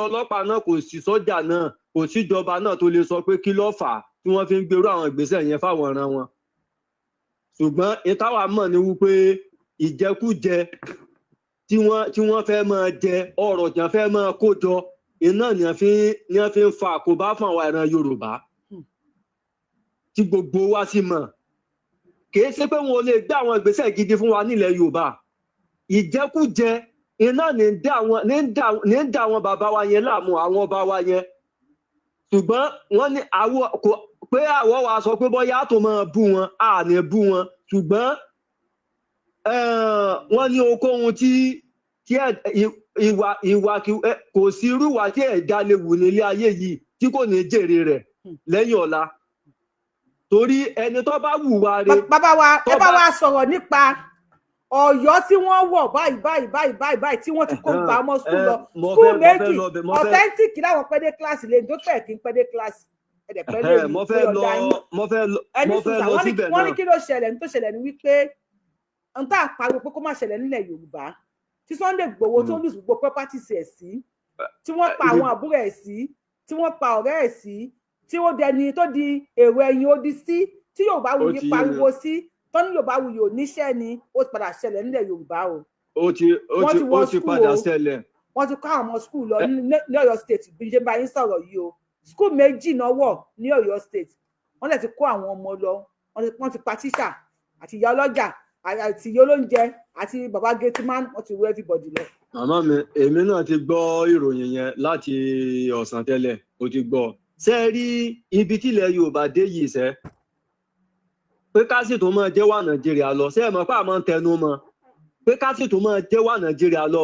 E: ọlọ́pàá náà, kò sí sọ́jà náà, kò sí ìjọba náà tó lè sọ pé kí ló fà á tí wọ́n fi ń gbèrú àwọn ìgbésẹ̀ yẹn fáwọn ọ̀ràn wọn. Ṣùgbọ́n ìtawà mọ̀ ni wípé ìjẹkújẹ tí wọ́n fẹ́ máa jẹ, ọrọ̀ tí wọ́n fẹ́ máa kó jọ, iná ni wọ́n fi ń fa àkóbá fún àwọn ìran Yorùbá tí gbogbo wa sì mọ̀. Kìí ṣe pé wọn ò lè gbé àwọn ìgbésẹ̀ gidi fún wa nílẹ̀ Yorùbá. Ìjẹkújẹ iná ní ń dá àwọn bàbá wa yẹn láàmú, àwọn ọba wa yẹn. Ṣùgbọ́n wọ́n ní pé àwọ̀ wa sọ pé bóyá tó máa bú wọn, a ní bú wọn. Ṣùgbọ́n wọ́n ní ohunkóhun tí ìwà kò sí irú ìwà tí ẹ̀dá lè wù nílé ayé yìí tí kò ní jèrè rẹ̀ lẹ́yìn ọ̀la. Torí ẹni tó bá wùwà rẹ̀.
B: Bàbá wa ẹ bá wa sọ̀rọ̀ nípa Ọ̀yọ́ tí wọ́n wọ̀ báyìí tí wọ́n ti kó gba ọmọ skul lọ. Skul méjì authentic láwọn pẹ́dé kíláàsì lè dókè kí n pẹ́dé kíláàsì.
E: Mo fẹ́ lọ síbẹ̀ náà.
B: Wọ́n ní kí ló ṣẹlẹ̀ ní tó ṣẹlẹ̀ ní wípé n tá àpariwo pé kó má ṣẹlẹ̀ nílẹ̀ Yorùbá tí Sunday Igboho tó lùsùn gbogbo properties ẹ̀ sí, tí wọ́n pa àwọn àbúrò ẹ̀ sí, tí wọ́n pa ọ̀rẹ́ ẹ̀ sí, tí ó dẹni tó di èrò ẹ̀yìn odi sí, tí Yorùbáwùyí pariwo sí, tó ní Yorùbáwùyí ò níṣẹ́ ni, ó ti padà ṣẹlẹ̀ nílẹ̀ Yorùbá o.
E: Ó ti padà ṣẹlẹ̀.
B: Wọ́n ti kọ́ àwọn ọmọ skul lọ ní Ọ̀yọ́ state bí ṣe bá yín sọ̀rọ̀ yìí o. Skul méjì náà wọ̀ ní Ọ̀yọ́ state. Wọ́n lè ti kó àwọn ọmọ lọ, wọ́n ti pa tíṣà àti ìyá ọlọ́jà àti ìyá olóúnjẹ àti bàbá gateman, wọ́n ti wọ everybody lọ.
E: Màmá mi, èmi náà ti gbọ́ ìròyìn yẹn láti ọ̀sán tẹ́lẹ̀, ó ti gbọ́. Ṣé ẹ rí ibi tílẹ̀ Yorùbá dé yìí ṣẹ́? Pé ká sì tó máa jẹ́ wà Nàìjíríà lọ. Ṣé ẹ mọ̀ pé a máa ń tẹnu mọ́? Pé ká sì tó máa jẹ́ wà Nàìjíríà lọ.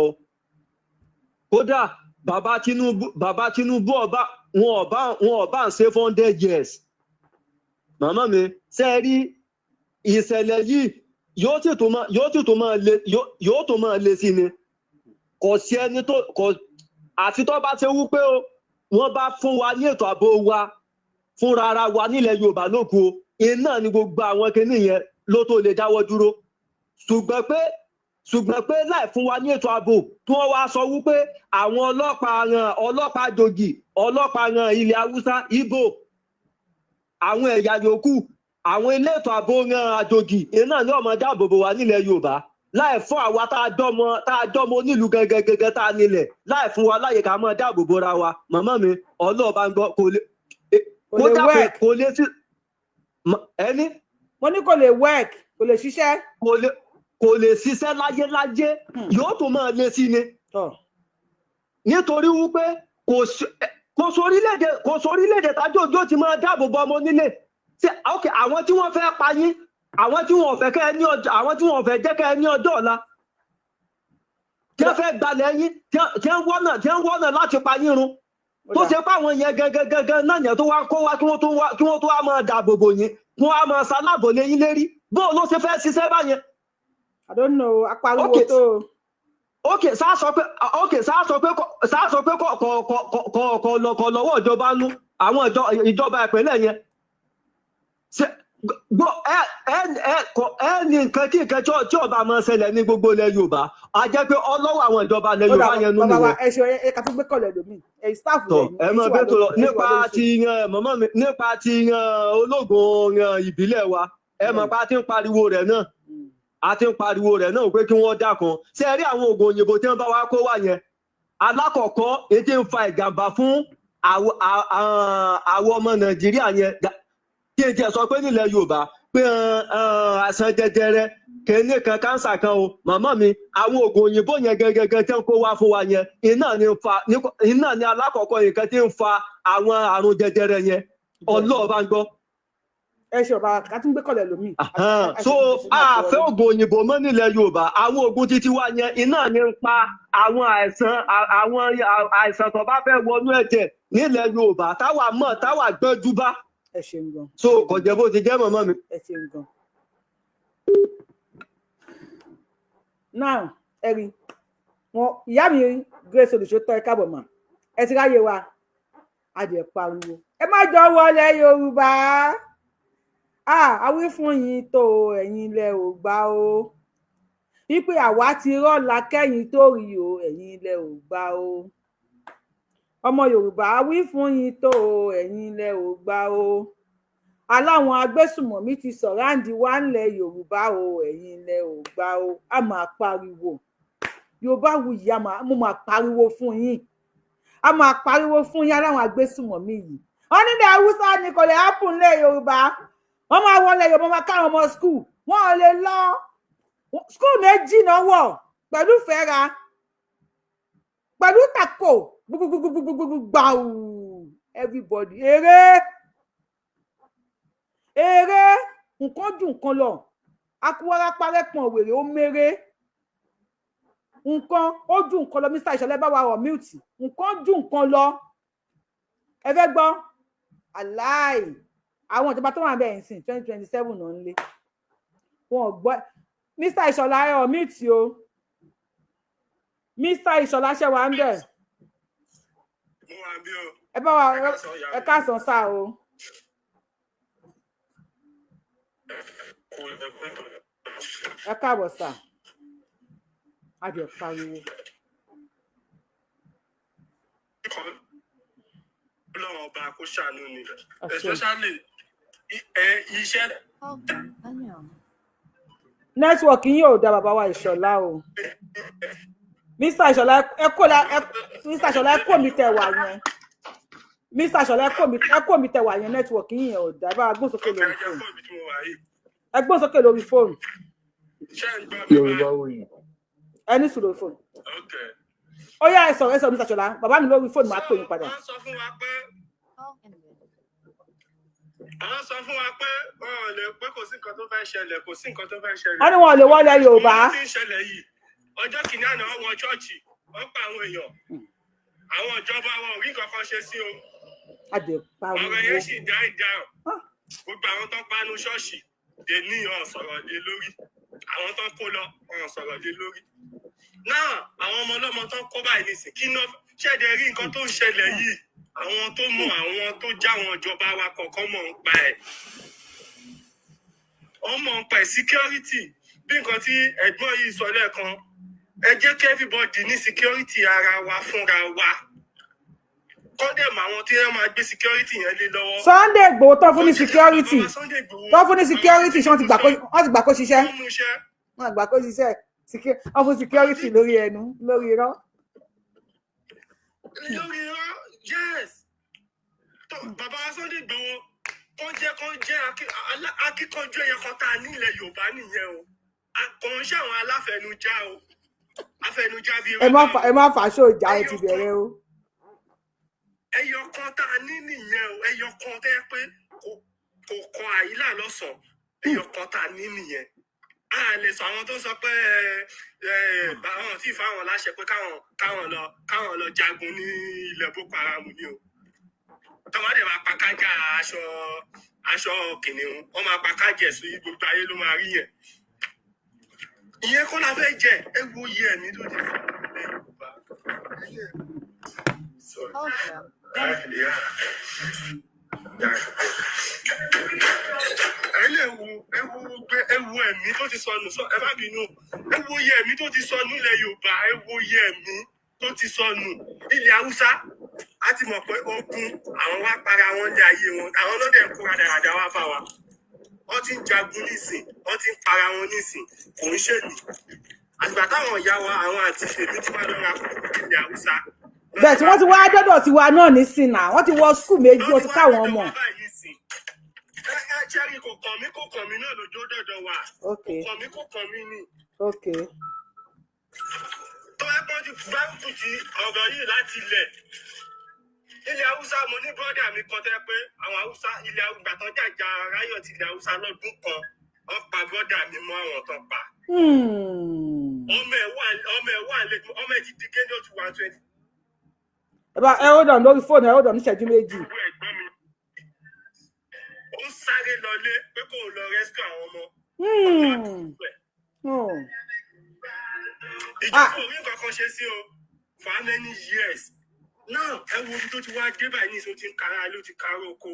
E: Kódà bàbá Tinubu wọn ọba ń ṣe 400 years. Màmá mi, ṣé ẹ rí ìṣẹ̀lẹ̀ yìí yóò tó máa le sí ni. Kò sí ẹni tó àti tó bá ṣe wú pé wọ́n bá fún wa ní ètò ààbò wa fúnra ara wa nílẹ̀ Yorùbá lóko, iná ni gbogbo àwọn kinní yẹn ló tó lè dáwọ́ dúró. Ṣùgbọ́n pé láì fún wa ní ètò ààbò tí wọ́n wá sọ wípé àwọn ọlọ́pàá àjòjì, ọlọ́pàá ran ilẹ̀ Haúsá, Ìgbò, àwọn ẹ̀yà yòókù, àwọn ilé ètò ààbò ran àjòjì, iná ni ọmọ dáàbò bò wá nílẹ̀ Yorùbá. Láì fún àwa tá a jọmọ onílùú gẹ́gẹ́ tá a nílẹ̀, láì fún wa láyè ká máa dáàbò bora wa. Màmá mi, ọlọ́ọ̀bá ń gbọ́ kò lè sí ẹni.
B: Mo ní kò lè work, kò lè ṣiṣẹ́.
E: Kò lè ṣiṣẹ́ láyé yóò tó máa lé sí ni. Nítorí wípé kò sórílẹ̀-èdè tájòjò ti máa dáàbò bo ọmọ onílé. Àwọn tí wọ́n fẹ́ pa yín, àwọn tí wọ́n fẹ́ jẹ́ kẹ́ ẹ ní ọjọ́ ọ̀la, tí wọ́n fẹ́ gbalẹ̀ yín, tí wọ́n wọ́nà láti pa yín run. Tó ṣe pé àwọn yẹn gẹ́gẹ́ náà yẹn tó wá kó wá kí wọ́n tó wá máa dáàbò bò yín, kí wọ́n á máa ṣaláàbò lé yín lérí. Bó ló ṣe fẹ́ ṣiṣẹ́ báyẹn?
B: I don't know, apariwo tó.
E: Sáà sọ pé kọ̀ lọ́wọ́ ìjọba nú, àwọn ìjọba ìpínlẹ̀ yẹn. ní nǹkan kí nǹkan tí ọba máa ṣẹlẹ̀ ní gbogbo ilẹ̀ Yorùbá a jẹ́ pé ọlọ́wọ́ àwọn ìjọba ilẹ̀ Yorùbá yẹn nú nìyẹn.
B: ẹ ṣe ẹ ká tún gbé kọlẹ̀ lómi ẹ̀yin staff
E: tọ
B: rẹ̀ ni
E: ẹ mọ bẹ́ẹ̀ tó lọ nípa ti ológun ìbílẹ̀ wa ẹ mọ̀ pé a ti ń pariwo rẹ̀ náà pé kí wọ́n dákun ṣé ẹ rí àwọn oògùn òyìnbó tí wọ́n bá wa kó wá yẹn alákọ̀ọ́kọ́ èyí tí ń fa ìjàmbá fún àwọn ọmọ Nàìjíríà yẹn kí n tiẹ̀ sọ pé nílẹ̀ Yorùbá pé àìsàn jẹjẹrẹ kẹ́ni kan káńsà kan o màmá mi àwọn oògùn òyìnbó yẹn gẹ́gẹ́ tí ń kó wá fún wa yẹn iná ni alákọ̀ọ́kọ́ nǹkan tí ń fa àwọn àrùn jẹjẹrẹ yẹn Ọlọ́run bá ń gbọ́.
B: ẹ ṣe ọba ká tún gbé kọlẹ̀ lómi.
E: so àfẹ́ oògùn òyìnbó mọ́ nílẹ̀ Yorùbá àwọn oògùn títí wa yẹn iná ni ń pa àwọn àìsàn tó bá fẹ́ wọnú ẹ̀jẹ̀ nílẹ̀ Yorùbá táwa gbọ́njú bá.
B: ẹ ṣeun gan.
E: so kò jẹ́ bó ti jẹ́ mọ̀mọ́ mi.
B: ẹ ṣeun gan. now ẹ̀rí wọn ìyá mi Grace olùṣòtọ́ ẹ káàbọ̀ mà ẹ ti ráyè wa adìẹ pariwo ẹ má jọ wọlé Yorùbá àwí fún yín tó ẹ̀yin ilẹ̀ ò gbà o wípé àwa ti rọ́ọ̀la kẹ́yìn tó rí o ẹ̀yin ilẹ̀ ò gbà o ọmọ Yorùbá wí fún yín tó ẹ̀yin ilẹ̀ ò gbà o aláwọn agbésùmọ̀mí ti sọ̀ráǹdì wá ńlẹ̀ Yorùbá o ẹ̀yin ilẹ̀ ò gbà o a máa pariwo Yorùbá wuyì mo máa pariwo fún yín a máa pariwo fún yín aláwọn agbésùmọ̀mí yìí wọn nílẹ̀ Haúsá ni kò lè hápùn ńlẹ̀ Yorùbá wọn máa wọlé Yorùbá máa káwọn ọmọ skul wọn ò lè lọ skul méjì náà wọ̀ pẹ̀lú fẹ́ra pẹ̀lú tako gbogbogbogbogbogbo gbàù everybody eré nǹkan dùn nǹkan lọ akúwárá parẹ́ pọ̀n wèrè ó méré nǹkan ó dùn nǹkan lọ Mr. Ìṣọ̀lá bá wa wọ̀ mute nǹkan dùn nǹkan lọ ẹ fẹ́ gbọ́ aláì àwọn ìjọba tó wà bẹ́ẹ̀ sìn 2027 náà ń lé wọn ò gbọ́ Mr. Ìṣọ̀lá ẹ ọ̀ mute o Mr. Ìṣọ̀lá ṣe wà ń bẹ̀ ẹ bá wa ẹ káàsán sá o. ẹ káàbọ̀ sá a jẹ pariwo.
F: Ọlọ́run ọba kó ṣàánú ni especially iṣẹ́.
B: nẹ́tíwọ̀kì yín ò dá bàbá wa Ìṣọ̀lá o Mr. Ìṣọ̀lá ẹ kó mi tẹ̀ wá yẹn Mr. Ìṣọ̀lá ẹ kó mi tẹ̀ wá yẹn nẹ́tíwọ̀kì yín ò dá bá gbósókè lórí fóònù ẹ gbósókè lórí fóònù
F: Yorùbá wòye
B: ẹ ní sùúrù fóònù ó yá ẹ sọ̀rọ̀ Mr. Ìṣọ̀lá bàbá mi lórí fóònù máa pè yín padà.
F: Àwọn sọ fún wa pé pé kò sí nǹkan tó fẹ́ ṣẹlẹ̀ kò sí nǹkan tó fẹ́ ṣẹlẹ̀.
B: wọ́n ní wọn ò lè wọlé Yorùbá.
F: wọ́n ti ń ṣẹlẹ̀ yìí ọjọ́ kìíní àná wọ́n wọ ṣọ́ọ̀ṣì wọ́n pa àwọn èèyàn àwọn ìjọba wọn ò rí nǹkan kan ṣe sí o. ọ̀rọ̀ yẹn sì dá ìdáhùn gbogbo àwọn tó panu ṣọ́ọ̀ṣì dé ní ọ̀n sọ̀rọ̀ lé lórí àwọn tó kó lọ ọ̀n sọ̀rọ̀ lé lórí. náà àwọn ọmọ ọlọ́mọ tó kó báyìí nìsín kí náà ṣẹ̀dẹ̀ rí nǹkan tó ń ṣẹlẹ̀ yìí àwọn tó mọ àwọn tó já wọn ìjọba wa kọ̀ọ̀kan mọ̀ ń pa ẹ̀. wọ́n mọ̀ ń pa ẹ̀ security bí nǹkan tí ẹ̀gbọ́n yìí sọ lẹ́ẹ̀kan ẹ jẹ́ kí everybody ní security ara wa fúnra wa kọ́dẹ̀ mọ àwọn tí wọ́n máa gbé security yẹn lé lọ́wọ́.
B: Sunday Igboho tó fún ní security ṣé wọ́n ti gbà kó ṣiṣẹ́ wọ́n gbà kó ṣiṣẹ́ wọ́n fún security lórí ẹnu lórí irọ́.
F: lórí irọ́ yes bàbá Sunday Igboho kàn jẹ́ akíkanjú ẹ̀yẹ kan tá a ní ilẹ̀ Yorùbá nìyẹn o kò ń ṣe àwọn aláfẹnujá o afẹnujá bíi
B: ẹ má fàṣọ ìjà ẹ ti bẹ̀rẹ̀ o.
F: ẹyọ kan tá a ní nìyẹn o ẹyọ kan tẹ́ pé kò kọ àyílà lọ́sàn ẹyọ kan tá a ní nìyẹn a lè sọ àwọn tó sọ pé báwọn tí fáwọn láṣẹ pé káwọn lọ jagun ní ilẹ̀ Boko Haram ni o tọmọdé máa pa kájà aṣọ kìnìún wọn máa pa kájà sí gbogbo ayé ló máa rí yẹn ìyẹn kọ́ la fẹ́ jẹ ẹ wo iye ẹ̀mí tó ti fún ilẹ̀ Yorùbá. Ewu ẹ̀mí tó ti sọnù ẹ má bínú ewu iye ẹ̀mí tó ti sọnù ilẹ̀ Yorùbá ewu iye ẹ̀mí tó ti sọnù ilẹ̀ Haúsá a ti mọ̀ pé ogun àwọn wá para wọn lé ayé wọn àwọn ló dẹ̀ ń kóra dáradára wá bá wa wọ́n ti ń jagun nísìn wọ́n ti ń para wọn nísìn kò ń ṣèlú àgbà táwọn ìyá wa àwọn àti ìṣèlú tí wọ́n lọ́ra ilẹ̀ Haúsá.
B: bẹ́ẹ̀ tí wọ́n ti wá dọ́dọ̀ tiwa náà nísìn náà wọ́n ti wọ skul méjì wọ́n ti káwọn ọmọ.
F: Cherry kò kàn mí náà lójó dọ̀dọ̀ wa. Kò kàn mí ni. Tó ẹ pọ́n ti gbárùkù ti ọ̀rọ̀ yìí láti ilẹ̀ Haúsá mo ní bọ́dà mi kan tẹ́ pé àwọn Haúsá ilẹ̀ ìgbà tán jàjà ráyọ̀ ti ilẹ̀ Haúsá lọ́dún kan wọ́n pa bọ́dà mi mọ́ àwọn tán pa. Ọmọ ẹ̀ ti di kéde ó ti 120.
B: ẹ hold on lórí fóònù ẹ hold on níṣẹ́jú méjì.
F: Ó sáré lọlé pé kò lọ rescue àwọn ọmọ. Ìjọba orí nǹkan kan ṣe sí o for how many years. Now ẹ wo ibi tó ti wá dé báyìí ní ìṣó ti ń kára ló ti káró oko.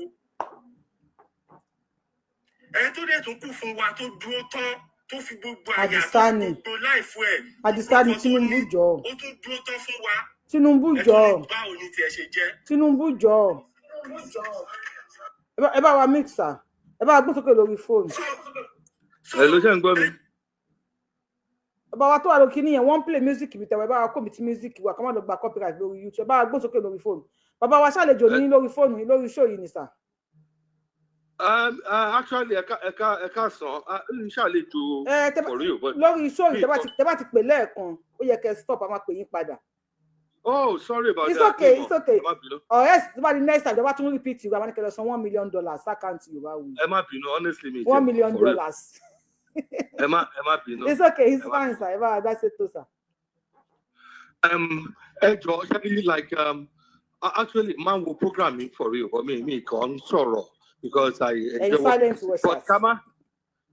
F: Ẹ tó dẹ̀ tún kù fún wa tó dúró tán tó fi gbogbo àyà tó fi gbogbo láìfú ẹ̀.
B: Àdìsáni Tinubu jọ.
F: Ó tún dúró tán fún wa.
B: Tinubu jọ.
F: Báwo ni tiẹ̀ ṣe jẹ́?
B: Tinubu jọ. Ẹ bá wa mixer ẹ bá wa gbé sókè lórí fóònù.
E: Ẹ ló ṣe ń gbọ́ mi.
B: Bàbá wa tó wà lókè nìyẹn wọ́n ń play music mi tẹ̀wọ̀ ẹ bá wa kó mi tí music wa kọ́ máa lọ gba copyright lórí YouTube ẹ bá wa gbé sókè lórí fóònù. Bàbá wa ṣàlejò ní lórí fóònù lórí show yìí ni sà.
E: Actually ẹ̀ka sàn ṣàlejò for real.
B: Lórí show yìí tẹ́ bá ti pè lẹ́ẹ̀kan ó yẹ kẹ́ stop a máa pè yín padà.
E: Oh, sorry about
B: it's
E: that.
B: It's okay. Oh, yes, but the next time, they want to repeat you. I want to get $1 million. Account you.
E: Honestly,
B: $1 million. It's okay. It's fine, sir. That's it, too, sir.
E: Actually, man will program me for real. But me can't sorrow because
B: silence was.
E: But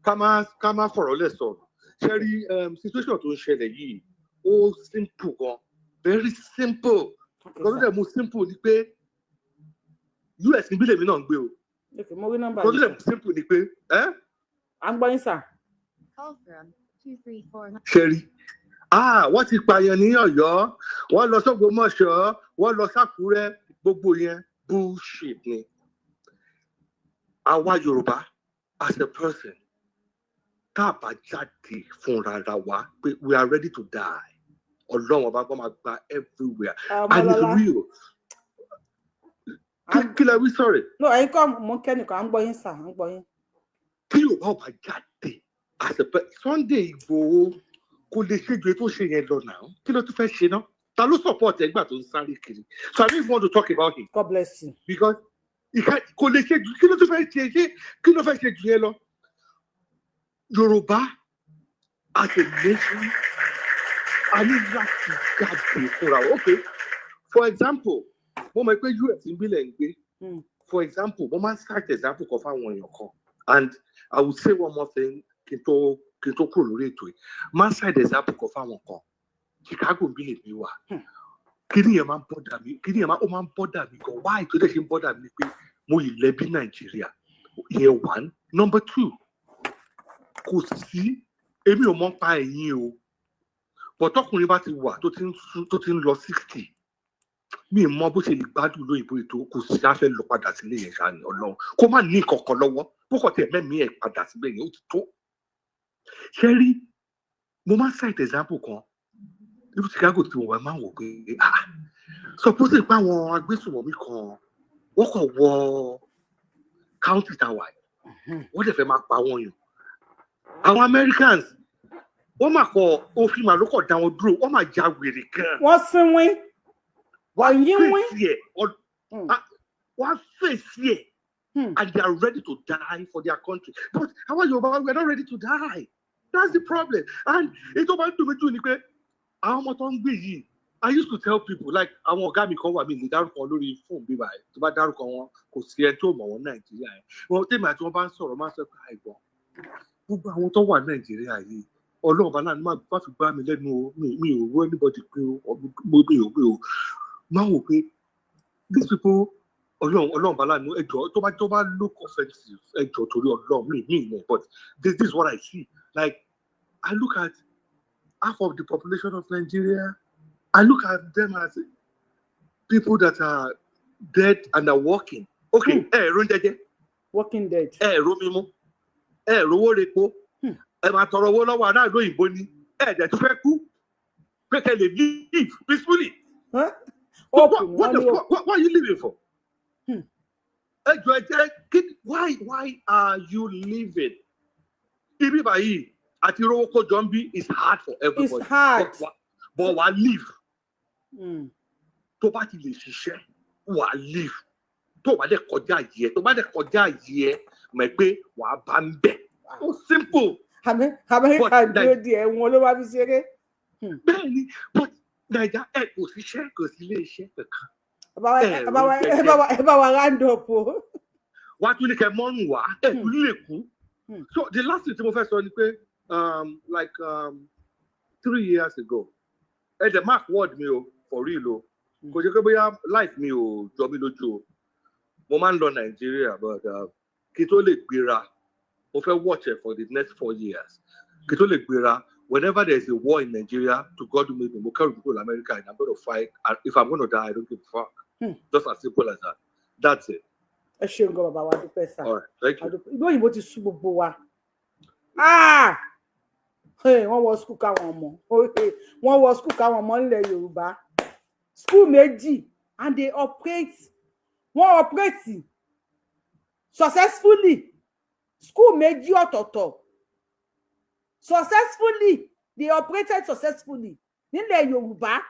E: come for a lesson. Cherry, situation to share the ye. Oh, simple. Very simple. Because the most simple ni pé US ní bílẹ̀ mi náà ń gbé o.
B: Okay, mo rí nọ́mbà
E: yìí. Because the most simple ni pé
B: à ń gbọ́ yín sà.
D: Call from 234.
E: Ṣẹ́rí. Wọ́n ti pààyàn ní Ọ̀yọ́, wọ́n lọ s'Ógbómọ̀ṣọ́, wọ́n lọ s'Àkúrẹ́, gbogbo yẹn bullshit ni. Àwa Yorùbá as a person tá a bá jáde fúnra ra wa pé we are ready to die. Ọlọ́run ọba gbọ́ máa gba everywhere and it's real. Kí lẹ wí sọ̀rọ̀?
B: No, ẹ̀yin kọ́ mo kẹ́nìkan à ń gbọ́ yín sà à ń gbọ́ yín.
E: Kí Yorùbá ọba jáde àṣepẹ Sunday Igboho kò lè ṣe ju ètò ṣe yẹn lọ náà kí ló tún fẹ́ ṣe náà ta ló support ẹgbà tó ń sáré kiri so I don't even want to talk about him.
B: God bless you.
E: Because kò lè ṣe ju kí ló tún fẹ́ ṣe kí ló fẹ́ ṣe ju yẹn lọ. Yorùbá as a nation. I need láti jáde fúnra o. Okay, for example, mo mọ̀ pé US ń bílẹ̀ ń gbé. For example, mo máa ń cite example kan fáwọn èèyàn kan and I will say one more thing kí n tó kúrò lórí ètò yìí. Máa ń cite example kan fáwọn kan. Chicago ń bílẹ̀ mi wà. Kíni yẹn máa ń bọ́dà mi? Kíni yẹn ó máa ń bọ́dà mi gan? Why tó dẹ̀ ṣe ń bọ́dà mi pé mo yìí lẹ́bí Nàìjíríà? Ìyẹn one. Number two, kò sí èmi ò mọ̀ pa ẹ̀yìn o. But tọkùnrin bá ti wà tó ti ń lọ 60 mi mọ bó ṣe lè gbádùn lóyìnbó ètò kò sí afẹ́ lọ padà sílé yẹn ṣáà ní Ọlọ́run kó má ní kankan lọ́wọ́ púpọ̀ tí ẹ̀mẹ́mí ẹ̀ padà síbẹ̀ yẹn ó ti tó. Ṣé rí mo máa ń cite example kan irú Chicago tí mo wà máa ń wò pé suppose pé àwọn agbésùnmọ̀mí kan wọ́n kàn wọ county tower wọ́n dẹ̀ fẹ́ máa pa wọ́n yàn. Àwọn Americans wọ́n máa kọ òfin màá ló kọ̀ dá wọn dúró wọ́n máa ja wèrè gan.
B: Wọ́n sínwín wọ́n yínwín
E: wọ́n fèsì ẹ̀ and they are ready to die for their country but àwọn Yorùbá we are not ready to die that's the problem and ètò bá ń dùn mí jù ni pé àwọn ọmọ tó ń gbé yìí I used to tell people like àwọn ọ̀gá mi kan wà mí lè dárúkọ lórí fóònù bíbá ẹ̀ tó bá dárúkọ wọn kò sí ẹni tó mọ̀ wọn Nàìjíríà ẹ̀ wọn tèmi àti wọn bá ń sọ̀rọ̀ máa ń sọ pé àìgbọ́n gbogbo àwọn tó wà Nàìjíríà yìí Ọlọ́run bá náà má fi gbá mi lẹ́nu o mi ò rú anybody pé o mo gbé o máa wò pé these people
G: Ọlọ́run bala no ẹjọ́ tó bá look offensive ẹjọ́ torí Ọlọ́run mi but this is what I see. Like I look at half of the population of Nigeria. I look at them as people that are dead and are walking. Okay,
B: Walking dead.
G: Romimo. Rowo repo. Ma tọrọ owó lọ́wọ́ ará ìlú òyìnbó ni. Dẹ̀ tún fẹ́ kú. Pé kẹ́ lè live peacefully.
B: Huh?
G: What are you living for? Why are you living? Ibi báyìí àti rówó kó jọ ń bí is hard for everybody.
B: It's hard.
G: But wàá live. Tó bá ti lè ṣiṣẹ́, wàá live. Tó bá dẹ̀ kọjá yẹ, mọ̀ pé wàá bá ń bẹ̀. So simple.
B: America dúró di ẹ̀wọ̀n ló wá fi ṣeré.
G: Bẹ́ẹ̀ni, but Naija kò síṣẹ́ kò sí ilé iṣẹ́ kankan.
B: Ẹ bá wa round up o.
G: Wá tún ní kẹ́ mọ́rùn wá, tún lè kú. So the last thing tí mo fẹ́ sọ ni pé like 3 years ago, the mark word me for real o. Kò jẹ́ pé bóyá life mi ò jọ mí lójú o. Mo máa ń lọ Nàìjíríà but kí tó lè gbéra, mo fẹ́ watch it for the next 4 years. Kí tó lè gbéra, whenever there is a war in Nigeria, to God who made me, mo kẹ́rù people in America and I'm going to fight. And if I'm going to die, I don't give a fuck. Just as simple as that. That's it.
B: Ẹ ṣeun gan bàbá wa dúpẹ́ sá.
G: All right, thank you.
B: Ìlú òyìnbó ti sú gbogbo wa. Wọ́n wọ skul káwọn ọmọ. Wọ́n wọ skul káwọn ọmọ nílẹ̀ Yorùbá. Skul méjì and they operate. Wọ́n operate successfully. Skul méjì ọ̀tọ̀ọ̀tọ̀. Successfully. They operated successfully. Nílẹ̀ Yorùbá.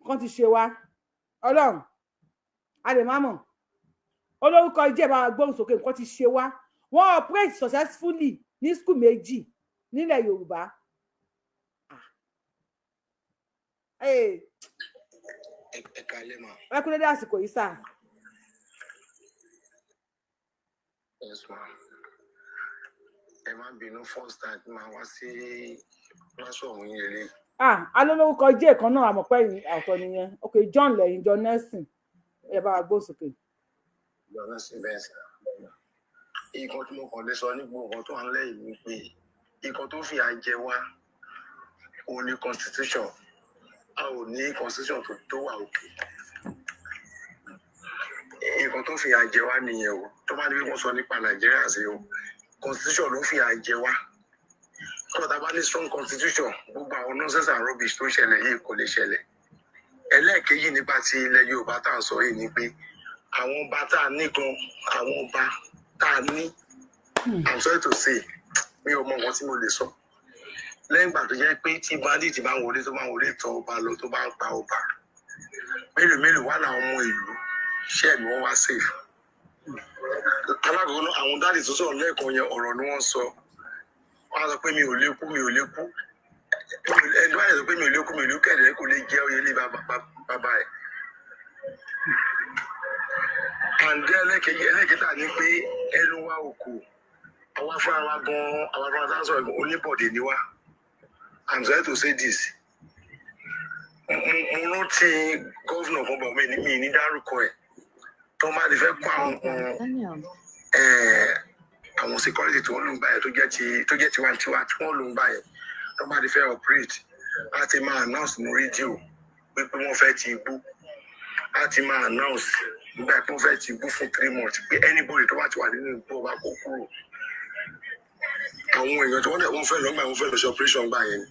B: Kan ti ṣe wá. Ọlọ́run. Ademamo. Olórúkọ ìjẹba gbóhùn sókè nǹkan ti ṣe wá. Wọ́n operate successfully ní skul méjì nílẹ̀ Yorùbá. Ẹ kú dédé àsìkò yìí sá.
F: Yes, ma'am. Ẹ má bínú first time máa wá sí platform yín lélẹ̀.
B: Alólórúkọ ìjẹ́ kan náà àmọ̀pẹ́ àtọ̀ nìyẹn. Okay, John lẹ́yìn John Nelson. Ẹ bá wa gbóhùn sókè.
F: John Nelson bẹ́ẹ̀ sí. Ìkan tí mo kàn lè sọ ní gbogbo nǹkan tó wà nílẹ̀ yìí ni pé ìkan tó fìyà jẹ wá òun ni constitution. A ò ní constitution tó wà òkè. Ìkan tó fìyà jẹ wá nìyẹn o. Tó bá ní bí wọ́n sọ nípa Nàìjíríà sí o. Constitution ló fìyà jẹ wá. Kọ́ ta bá ní strong constitution, gbogbo àwọn nonsense and rubbish tó ṣẹlẹ̀ yìí kò lè ṣẹlẹ̀. Ẹlẹ́ẹ̀kejì nípa ti ilẹ̀ Yorùbá tá à ń sọ yìí ni pé àwọn ọba tá a ní gan, àwọn ọba tá a ní, I'm sorry to say, mi ò mọ nǹkan tí mo lè sọ. Lẹ́yìn ìgbà tó jẹ́ pé tí bandit bá ń wọlé tó bá ń wọlé tọ ọba lọ tó bá ń pa ọba, mélòó wà láwọn ọmọ ìlú ṣẹ́ẹ̀mí wọ́n wá safe. Alákọ̀ọ́kọ́ náà àwọn dáàdì tó sọ̀rọ̀ lẹ́ẹ̀kan yẹn ọ̀rọ̀ ni wọ́n sọ. Wọ́n á sọ pé mi ò lè kú. Ẹni wáyé sọ pé mi ò lè kú kẹ̀dẹ̀ kò lè jẹ́ oyè ní bàbá ẹ̀. Àǹdẹ́ ẹlẹ́kẹta ni pé ẹnu wa ò kù. Àwa fúnra wa gan-an, àwa fúnra tá a sọ̀rọ̀ oníbọ̀dé ni wá. I'm sorry to say this. Mo rántí gọ́vnà kan bọ̀ mí ní dárúkọ ẹ̀. Tó máa ti fẹ́ kó àwọn security tó ń lò ń báyẹn tó jẹ́ tiwantiwa tí wọ́n lò ń báyẹn tó máa ti fẹ́ operate láti máa announce ní rédíò pé wọ́n fẹ́ ti igbó láti máa announce nígbà pé wọ́n fẹ́ ti igbó fún 3 months pé anybody tó bá ti wà nínú igbó ọba kó kúrò. Àwọn èèyàn tí wọ́n fẹ́ lọ ṣe operation gbà yẹn ni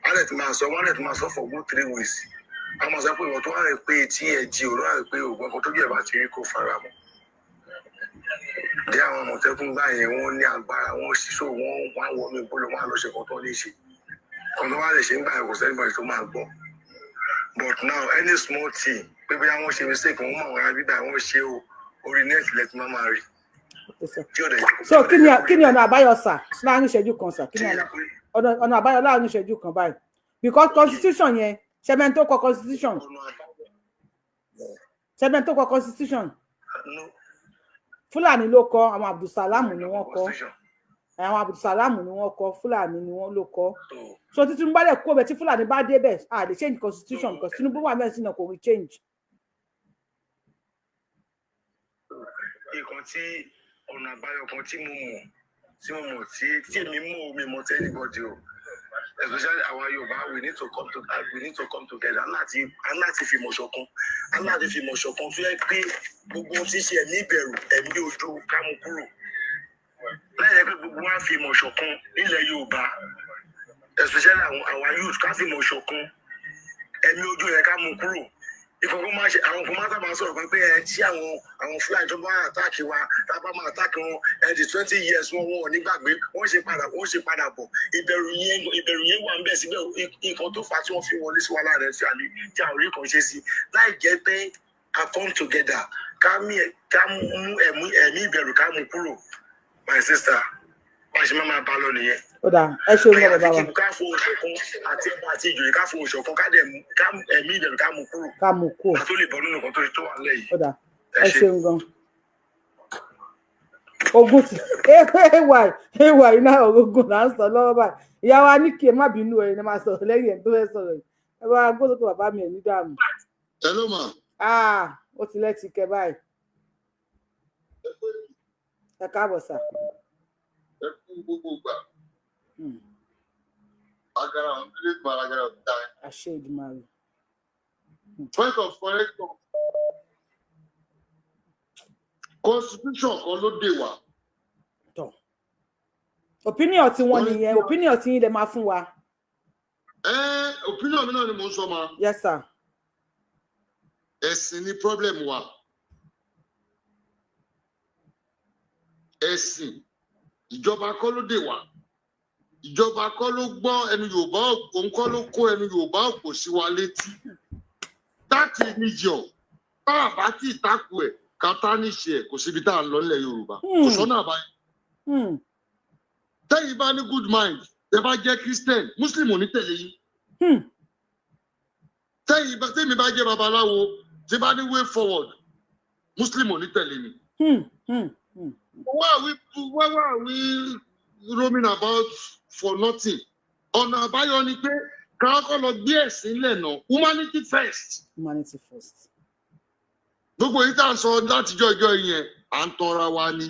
F: wọ́n lè ti máa sọ for good 3 weeks. A máa sọ pé ìwọ̀n tó wà rẹ̀ pé tí ẹ jí òun wà rẹ̀ pé òògùn ẹ̀kọ́ tó jẹ́ bá ti rí kó fara mọ́. Bí àwọn Àmọ̀tẹ́kùn gbà yẹn wọ́n ní agbára wọ́n ṣíṣó wọ́n wá wọnú ìbólú wọn lọ ṣe kọ́tọ́ ní ṣe. Ọ̀nà wa lè ṣe ń gbà ẹ̀kọ́ sẹ́gbọ̀n tó máa gbọ́. But now any small thing pé bí wọ́n ṣe mistake wọ́n mọ̀ wọ́n bíbá wọ́n ṣe o orí net lẹ́tí máa rí.
B: So kí ni ọ̀nà àbáyọ sà láàrin ìṣẹ́jú kan sà? Kí ni ọ̀nà àbáyọ láàrin ìṣẹ́jú kan báyìí? Because constitution yẹn ṣẹ́bẹ̀ tó kọ constitution. Ṣẹ́bẹ̀ tó kọ constitution. Fúlàní ló kọ, àwọn Abdulsalam ni wọ́n kọ. Àwọn Abdulsalam ni wọ́n kọ, Fúlàní ni wọ́n ló kọ. So tí Tinubu bá dẹ̀ kó bẹ̀ tí Fúlàní bá débẹ̀, lè change constitution because Tinubu wà mẹ́sìn náà kò rí change.
F: nǹkan tí ọ̀nà àbáyọ kan tí mo mọ̀ tí èmi mọ̀ mi mọ̀ tí anybody o especially our Yorùbá we need to come together láti fi mọ̀ ṣọ̀kan láti fi mọ̀ ṣọ̀kan tó yẹ pé gbogbo ohun tí ń ṣe ẹ̀mí ìbẹ̀rù ẹ̀mí ojú ká mú kúrò láyé pé gbogbo wa fi mọ̀ ṣọ̀kan nílẹ̀ Yorùbá especially our youth ká fi mọ̀ ṣọ̀kan ẹ̀mí ojú yẹn ká mú kúrò ìkọ̀kọ̀ máa ṣe àwọn kan máa sábà sọ̀rọ̀ pé tí àwọn Fúlàní tó bá àtàkì wa tá a bá máa àtàkì wọn di 20 years wọn ò ní gbàgbé wọ́n ṣe padà bọ̀ ìbẹ̀rù yẹn wà ń bẹ̀ síbẹ̀ nǹkan tó fà á tí wọ́n fi wọlé sí wa lára ẹ̀ tí a ò rí kan ṣe sí láì jẹ́ pé a come together ká mú ẹ̀mí ìbẹ̀rù ká mú kúrò my sister wọ́n ṣe máa bá lọ nìyẹn.
B: Ó dà ẹ ṣeun ní bàbá wa.
F: Ká fún òṣòkan àti ẹ̀bà àti ìjòyè ká fún òṣòkan ká ẹ̀mí ìbẹ̀rù ká mú kúrò.
B: Ká mú kúrò.
F: Ká tó lè bọ́ nínú nǹkan tó wà lẹ́yìn.
B: Ó dà ẹ ṣeun gan. Ogun ti ewa iná ogun là ń sọ lọ́wọ́ báyìí. Ìyá wa ní kí ẹ má bínú ẹ̀ ní máa sọ̀rọ̀ lẹ́yìn ẹ̀ tó fẹ́ sọ̀rọ̀ yìí. Ẹ bá gbọ́dọ̀ tó bàbá mi ẹ̀ ní dààmú.
G: Hello ma.
B: Ó ti lẹ́tì kẹ báyìí. Ẹ káàbọ̀ sà.
G: Ẹ fún gbogbo gbà. Agara àwọn ilé ìgbà agara ọ̀tá.
B: Àṣẹ Ìdùmarè.
G: Point of correction. Constitution kan ló dè wá.
B: Tọ́. Opinion tí wọ́n nìyẹn, opinion tí yín lè máa fún wa.
G: Opinion mi náà ni mò ń sọ ma.
B: Yes sir.
G: Ẹ̀sìn ni problem wa. Ẹ̀sìn ìjọba kọ́ ló dè wá. Ìjọba kọ́ ló gbọ́ ẹnu Yorùbá òun kọ́ ló kó ẹnu Yorùbá òpò sí wa létí. That religion bá àbá tí ìtakù ẹ̀ kátá níṣe ẹ̀ kò síbi tá à ń lọ nílẹ̀ Yorùbá. Kò sọ́nà àbáyé. Tẹ́yìn bá ní good mind tẹ́ bá jẹ́ Christian Muslim ò ní tẹ̀lé yín. Tẹ́mi bá jẹ́ babaláwo tí bá ní way forward Muslim ò ní tẹ̀lé mi. Why are we roaming about for nothing? Ọ̀nà àbáyọ ni pé káàkọ́ lọ gbé ẹ̀sìn lẹ́nà humanity first.
B: Humanity first.
G: Gbogbo yìí tá à ń sọ látijọ́ ìjọ yẹn à ń tanra wa ni.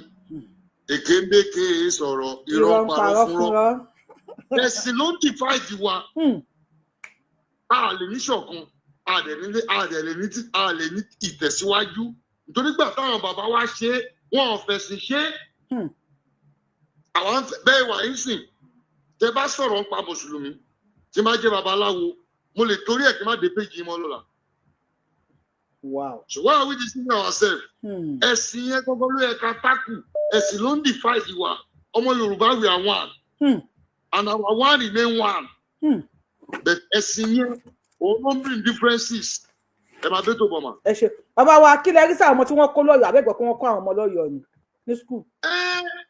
G: Èké ń békè sọ̀rọ̀ irọ́ parọ́ fúnrọ́. Ẹ̀sìn ló ń divide wa. A lè ní ṣọ̀kan, a lè ní ìtẹ̀síwájú. Nítorí gbà táwọn bàbá wa ṣe wọn ò fẹ̀sìn ṣe. Àwọn bẹ́ẹ̀ wà yín sìn. Tẹ bá sọ̀rọ̀ nípa Mùsùlùmí, tí máa jẹ́ babaláwo, mo lè torí ẹ̀ kí n má dé péjì mọ́ lọ́la.
B: Wow.
G: So why are we deceiving ourselves? Ẹ̀sìn yẹn gbogbo ló yẹ ká tákù. Ẹ̀sìn ló ń divide wa. Ọmọ Yorùbá we are one. And our one remain one. But ẹ̀sìn yẹn òun ló ń bring differences. Ẹ máa bẹ́ tó bọ̀ mà.
B: Ẹ ṣe bàbá wa kí lẹ rí sáà ọmọ tí wọ́n kó lọ́yọ̀ àbẹ́gbẹ̀ kí wọ́n kó àwọn ọmọ lọ́yọ̀ ni ní school.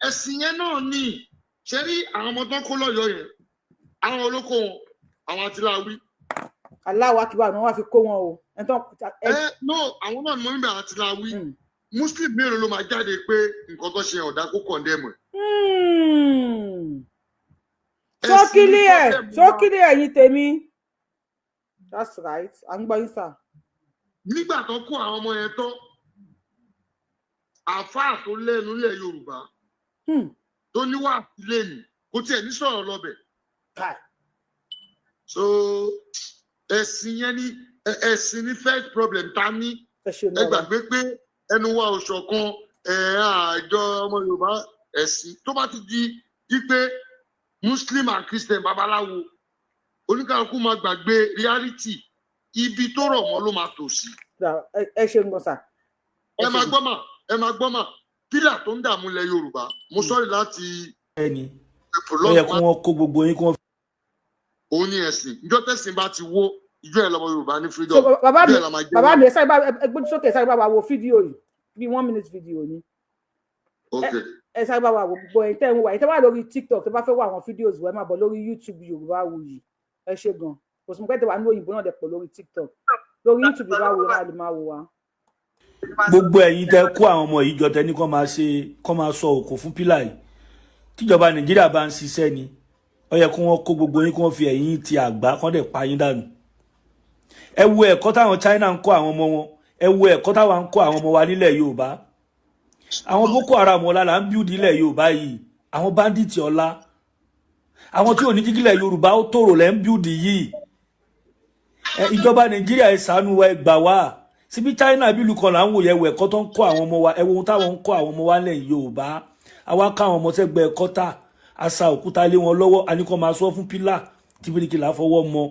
G: Ẹ̀sìn yẹn náà ni ṣe rí àwọn ọmọ tó ń kó lọ́yọ̀ yẹn àwọn olóko wọn àwọn àtìláwí.
B: Aláwọ̀ akíwá ni wọ́n fi kó wọn o.
G: No àwọn náà ni mo ń bẹ àtìláwí. Muslim mélòó ló máa jáde pé nǹkan tó ṣe ọ̀dà kó condemn ẹ̀.
B: Ṣókílé ẹ̀yin tèmi. That's right. À ń gbọ́ yín sà.
G: Nígbà tó kó àwọn ọmọ yẹn tán àáfàá tó lẹ́nu ilẹ̀ Yorùbá tó níwà lẹ́nu kò tiẹ̀ ní sọ̀rọ̀ lọ́bẹ̀. So ẹ̀sìn yẹn ni first problem ta ní. Ẹ gbàgbé pé ẹnu wa ò ṣọ̀kan àjọ ọmọ Yorùbá ẹ̀sìn tó bá ti di wípé Muslim and Christian babaláwo oníkàlùkù máa gbàgbé reality ibi tó rọ̀ mọ́ ló máa tò sí.
B: Ẹ ṣe ń gbọ́ sà.
G: Ẹ máa gbọ́ mà pílà tó ń dààmú ilẹ̀ Yorùbá mo sọ́rí láti.
C: Ẹni ó yẹ kí wọ́n kó gbogbo yín kí wọ́n.
G: Òun ni ẹ̀sìn ìjọ tẹ̀sìn bá ti wó ìjọ ẹ̀ lọ́mọ Yorùbá ní freedom.
B: Bàbá mi ẹgbẹ́ sókè sáré bá wa wo fídíò yìí bí 1 minute fídíò ni. Ẹ sáré bá wa wo gbogbo ẹ̀ tẹ́ ń wà ẹ̀ tẹ́ wà lórí TikTok tẹ́ bá fẹ́ wá àwọn fídíò wẹ̀ máa bọ̀ lórí YouTube Yorùbáwùyí. Ẹ ṣe gan kò sí mo pẹ́ tẹ́ wà ní òyìnbó náà dẹ̀ pọ̀ lórí TikTok lórí YouTube Yorùbáwùyí náà lè máa wò wá.
C: Gbogbo ẹ̀yin tẹ́ kó àwọn ọmọ yìí jọ tẹ́ ní kó máa sọ òkò fún pílà yìí tíjọba Nàìjíríà bá ń ṣiṣẹ́ ni ó yẹ kí wọ́n kó gbogbo yín kí wọ́n fi ẹ̀yìn ti àgbá kán dẹ̀ pa yín dànù. Ẹ wo ẹ̀kọ́ táwọn China ń kọ́ àwọn ọmọ wọn, ẹ wo ẹ̀kọ́ táwọn ń kọ́ àwọn ọmọ wa nílẹ̀ Yorùbá. àwọn Boko Haram ọ̀la là ń build ilẹ̀ Yorùbá yìí, àwọn bandits ọ̀la, àwọn tí ò ní jígílẹ̀ Yorùbá ó tòrò lẹ́ ń build yìí. Ìjọba Nàìjíríà ẹ ṣàánú wa, ẹ gbà wá. Síbi China bí ìlú kan là ń wò yẹ wẹ̀ ẹ̀kọ́ tó ń kọ́ àwọn ọmọ wa, ẹ wo ohun táwọn ń kọ́ àwọn ọmọ wa lẹ̀ Yorùbá. Àwa ká àwọn ọmọ sẹ́gbẹ̀ẹ́ kọ́tà, àṣà òkúta lé wọn lọ́wọ́, a ní kó máa sọ fún pílà tí bíríkìlà fọwọ́ mọ.